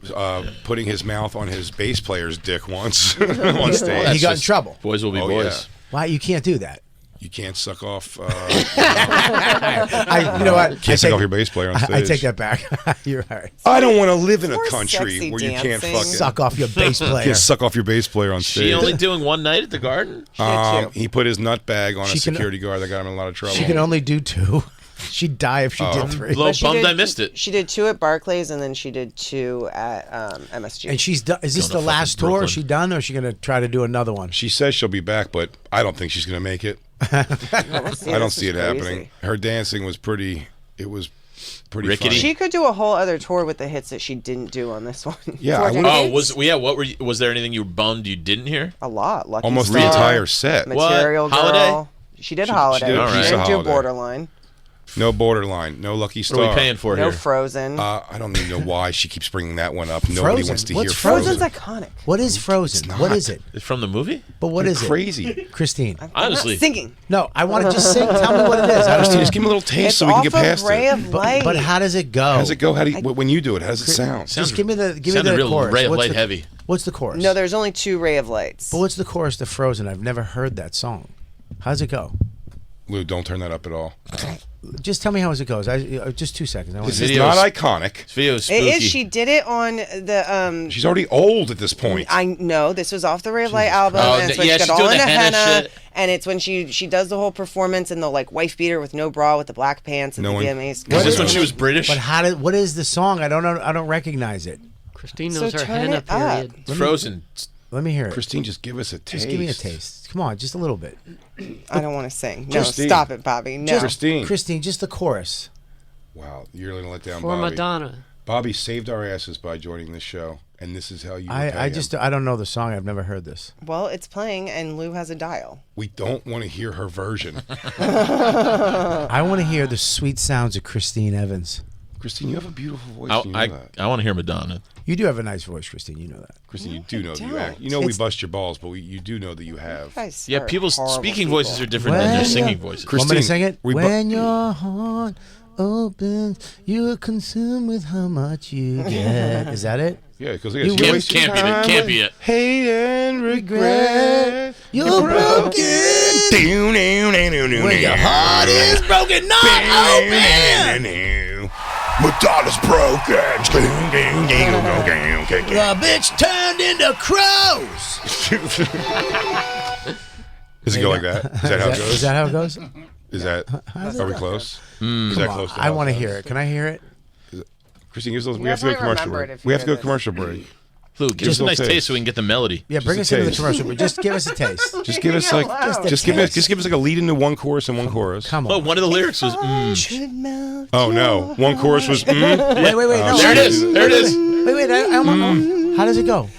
S2: putting his mouth on his bass player's dick once on stage.
S1: He got in trouble.
S5: Boys will be
S2: Oh,
S5: boys.
S1: Why you can't do that?
S2: You can't suck off.
S1: You know what?
S2: Can't suck off your bass player on stage.
S1: I take that back. You're right.
S2: I don't want to live in a
S7: more
S2: country
S7: sexy
S2: where you can't
S7: dancing.
S2: fucking
S1: Suck off your bass player.
S2: can't suck off your bass player on
S5: She
S2: stage.
S5: only doing one night at the Garden?
S2: He put his nut bag on a
S1: She can-
S2: security guard that got him in a lot of trouble.
S1: She can only do 2. She'd die if she
S2: Oh.
S1: did 3.
S5: Low
S7: But she
S5: bummed
S7: did-
S5: I missed it.
S7: She did 2 at Barclays, and then she did 2 at MSG.
S1: And she's done. Is this
S5: Going
S1: the
S5: to
S1: last
S5: fucking
S1: tour?
S5: Brooklyn.
S1: Is she done, or is she going to try to do another one?
S2: She says she'll be back, but I don't think she's going to make it. I don't see it happening. Her dancing was pretty. It was pretty
S5: Rickety.
S2: funny.
S7: She could do a whole other tour with the hits that she didn't do on this one.
S2: Yeah,
S7: Four
S2: I would-
S7: Decades?
S5: What were you, was there anything you were bummed you didn't hear?
S7: A lot. Lucky
S2: Almost
S7: Star,
S2: the entire set.
S5: What?
S7: Material Girl.
S5: Holiday?
S7: She did
S2: She
S7: Holiday.
S2: did
S5: a
S7: She
S5: piece
S7: didn't
S2: of
S7: do
S2: Holiday.
S7: Borderline.
S2: No Borderline. No Lucky
S5: What
S2: Star.
S5: are we paying for
S7: No
S5: here?
S7: Frozen.
S2: I don't even know why she keeps bringing that one up. Nobody
S1: Frozen?
S2: wants to
S1: What's
S2: hear
S7: Frozen's
S2: Frozen.
S7: iconic.
S1: What is Frozen?
S2: It's
S1: What
S2: not.
S1: is it?
S5: It's from the movie?
S1: But what is
S2: Crazy.
S1: it? Christine.
S5: Honestly.
S7: I'm not singing.
S1: No, I want to just sing. Tell me what it is. I
S2: Christine,
S1: don't
S2: just give me a little taste
S7: It's
S2: so we can
S7: off
S2: get
S7: of
S2: past
S7: Ray
S2: it.
S7: of Light.
S1: But how does it go?
S2: How does it go? When you do it? How does it sound?
S1: Just give me the
S5: Sounded real
S1: chorus.
S5: Ray of
S1: What's
S5: Light
S1: the-
S5: heavy.
S1: What's the chorus?
S7: No, there's only 2 Ray of Lights.
S1: But what's the chorus to Frozen? I've never heard that song. How does it go?
S2: Lou, don't turn that up at all.
S1: Just tell me how it goes. Just 2 seconds. I want
S2: This
S1: to
S2: is
S5: Video's-
S2: not iconic.
S5: This video is
S7: It
S5: spooky.
S7: is. She did it on the.
S2: She's already old at this point.
S7: I know this was off the Ray of Light album,
S5: Oh,
S7: and it's when
S5: yeah,
S7: she
S5: she's
S7: got all
S5: doing
S7: into
S5: the henna
S7: henna,
S5: shit.
S7: and it's when she does the whole performance in the like wife beater with no bra with the black pants and
S2: No
S7: the
S2: one-
S7: VMAs.
S5: Is this when she was British?
S1: But what is the song? I don't know. I don't recognize it.
S6: Christine
S7: So
S6: knows her
S7: turn
S6: henna
S7: it up.
S6: period.
S5: It's Frozen.
S1: Let me hear it.
S2: Christine, just give us a taste.
S1: Just give me a taste. Come on, just a little bit.
S7: I don't want to sing. No,
S2: Christine.
S7: stop it, Bobby. No.
S2: Christine.
S1: Christine, just the chorus.
S2: Wow, you're going to let down
S6: For
S2: Bobby.
S6: Madonna.
S2: Bobby saved our asses by joining this show, and this is how you repay
S1: I
S2: him.
S1: I don't know the song. I've never heard this.
S7: Well, it's playing, and Lou has a dial.
S2: We don't want to hear her version.
S1: I want to hear the sweet sounds of Christine Evans.
S2: Christine, you have a beautiful voice.
S5: I,
S2: you know that.
S5: I want to hear Madonna.
S1: You do have a nice voice, Christine. You know that.
S2: Christine, you do know that you
S7: don't.
S2: act. You know we
S7: It's-
S2: bust your balls, but you do know that you have.
S7: Guys
S5: Yeah,
S7: are
S5: people's
S7: horrible
S5: speaking
S7: people.
S5: voices are different than their
S1: Well,
S5: singing
S1: yeah.
S5: voices.
S2: Chris-
S1: Want me to
S2: Christine,
S1: sing it?
S2: we bu-
S1: When your heart opens, you are consumed with how much you get. Is that it?
S2: Yeah, because
S1: You
S5: Can't,
S1: waste
S5: can't be it. Can't be it.
S2: Hate and regret.
S1: You're broken. When your heart is broken, not open.
S2: Madonna's broken.
S1: The bitch turned into crows.
S2: Does it go like that? Is that how it
S1: Is
S2: goes?
S1: that how it goes?
S2: Is that? Are we close? Is that close?
S1: I want to hear it. Can I hear it?
S2: Christine, we have
S7: guys
S2: to go
S7: might
S2: commercial
S7: remember it
S2: break.
S7: if you
S2: We have to
S7: hear
S2: go commercial break.
S5: Lou, give us
S2: Just
S5: a
S2: a
S5: nice
S2: taste.
S5: taste so we can get the melody.
S1: Yeah, bring us
S2: a
S1: into the
S2: taste.
S1: commercial, but just give us a taste.
S2: Just give us like, just give us like a lead into one chorus and one chorus.
S1: Come
S5: Oh,
S1: on.
S5: one of the lyrics was,
S2: Oh no, one chorus was.
S1: Wait. No,
S5: There it is. There it is.
S1: Wait. How does it go?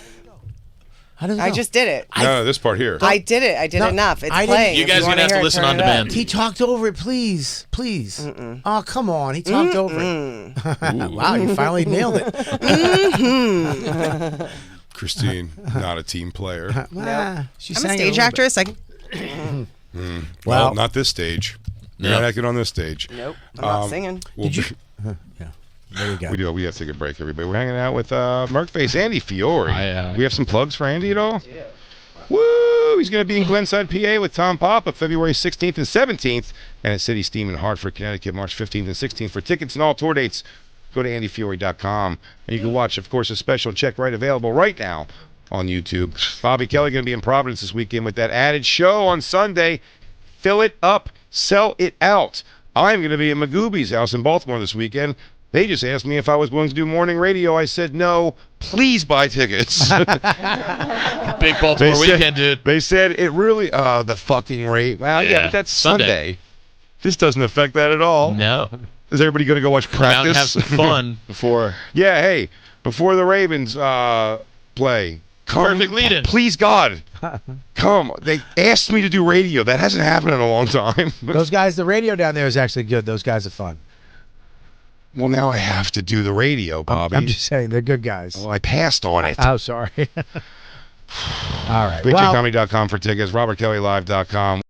S1: How does it go?
S7: I just did it.
S2: No, this part here.
S7: I did it. I did
S1: No,
S7: enough. It's
S1: I didn't-
S7: playing.
S5: You
S7: If
S5: guys are
S7: wanna
S5: gonna have to
S7: hear it,
S5: listen
S7: turn
S5: on
S7: it up.
S5: demand.
S1: He talked over it, please. Oh, come on. He talked over it. Wow, you finally nailed it.
S2: Christine, not a team player.
S1: She
S7: I'm
S1: sang
S7: a
S1: it
S7: stage
S1: little
S7: actress.
S2: Well, not this stage. You're
S5: No.
S2: not acting on this stage.
S7: Nope. I'm not singing.
S2: We'll
S1: Did you?
S2: be-
S1: Yeah. There you go.
S2: We have to take a break, everybody. We're hanging out with Merkface Andy Fiori. We have some plugs for Andy at all? Yeah. Woo! He's going to be in Glenside, PA with Tom Papa February 16th and 17th, and at City Steam in Hartford, Connecticut, March 15th and 16th. For tickets and all tour dates, go to andyfiori.com. And you can watch, of course, a special check right available right now on YouTube. Bobby Kelly going to be in Providence this weekend with that added show on Sunday. Fill it up, sell it out. I'm going to be at Magooby's house in Baltimore this weekend. They just asked me if I was willing to do morning radio. I said no. Please buy tickets.
S5: Big Baltimore weekend, dude.
S2: They said it really, the fucking rate. Well, yeah,
S5: Yeah,
S2: but that's
S5: Sunday.
S2: Sunday. This doesn't affect that at all.
S5: No.
S2: Is everybody going to go watch
S5: Come out and
S2: practice?
S5: have some fun before.
S2: Yeah, hey, before the Ravens play. Come,
S5: Perfect lead-in.
S2: Please, God. Come. They asked me to do radio. That hasn't happened in a long time.
S1: Those guys, the radio down there is actually good. Those guys are fun.
S2: Well, now I have to do the radio, Bobby.
S1: I'm just saying, they're good guys.
S2: Well, I passed on it.
S1: Oh, sorry. All right.
S2: BigJComedy.com for tickets, RobertKellyLive.com.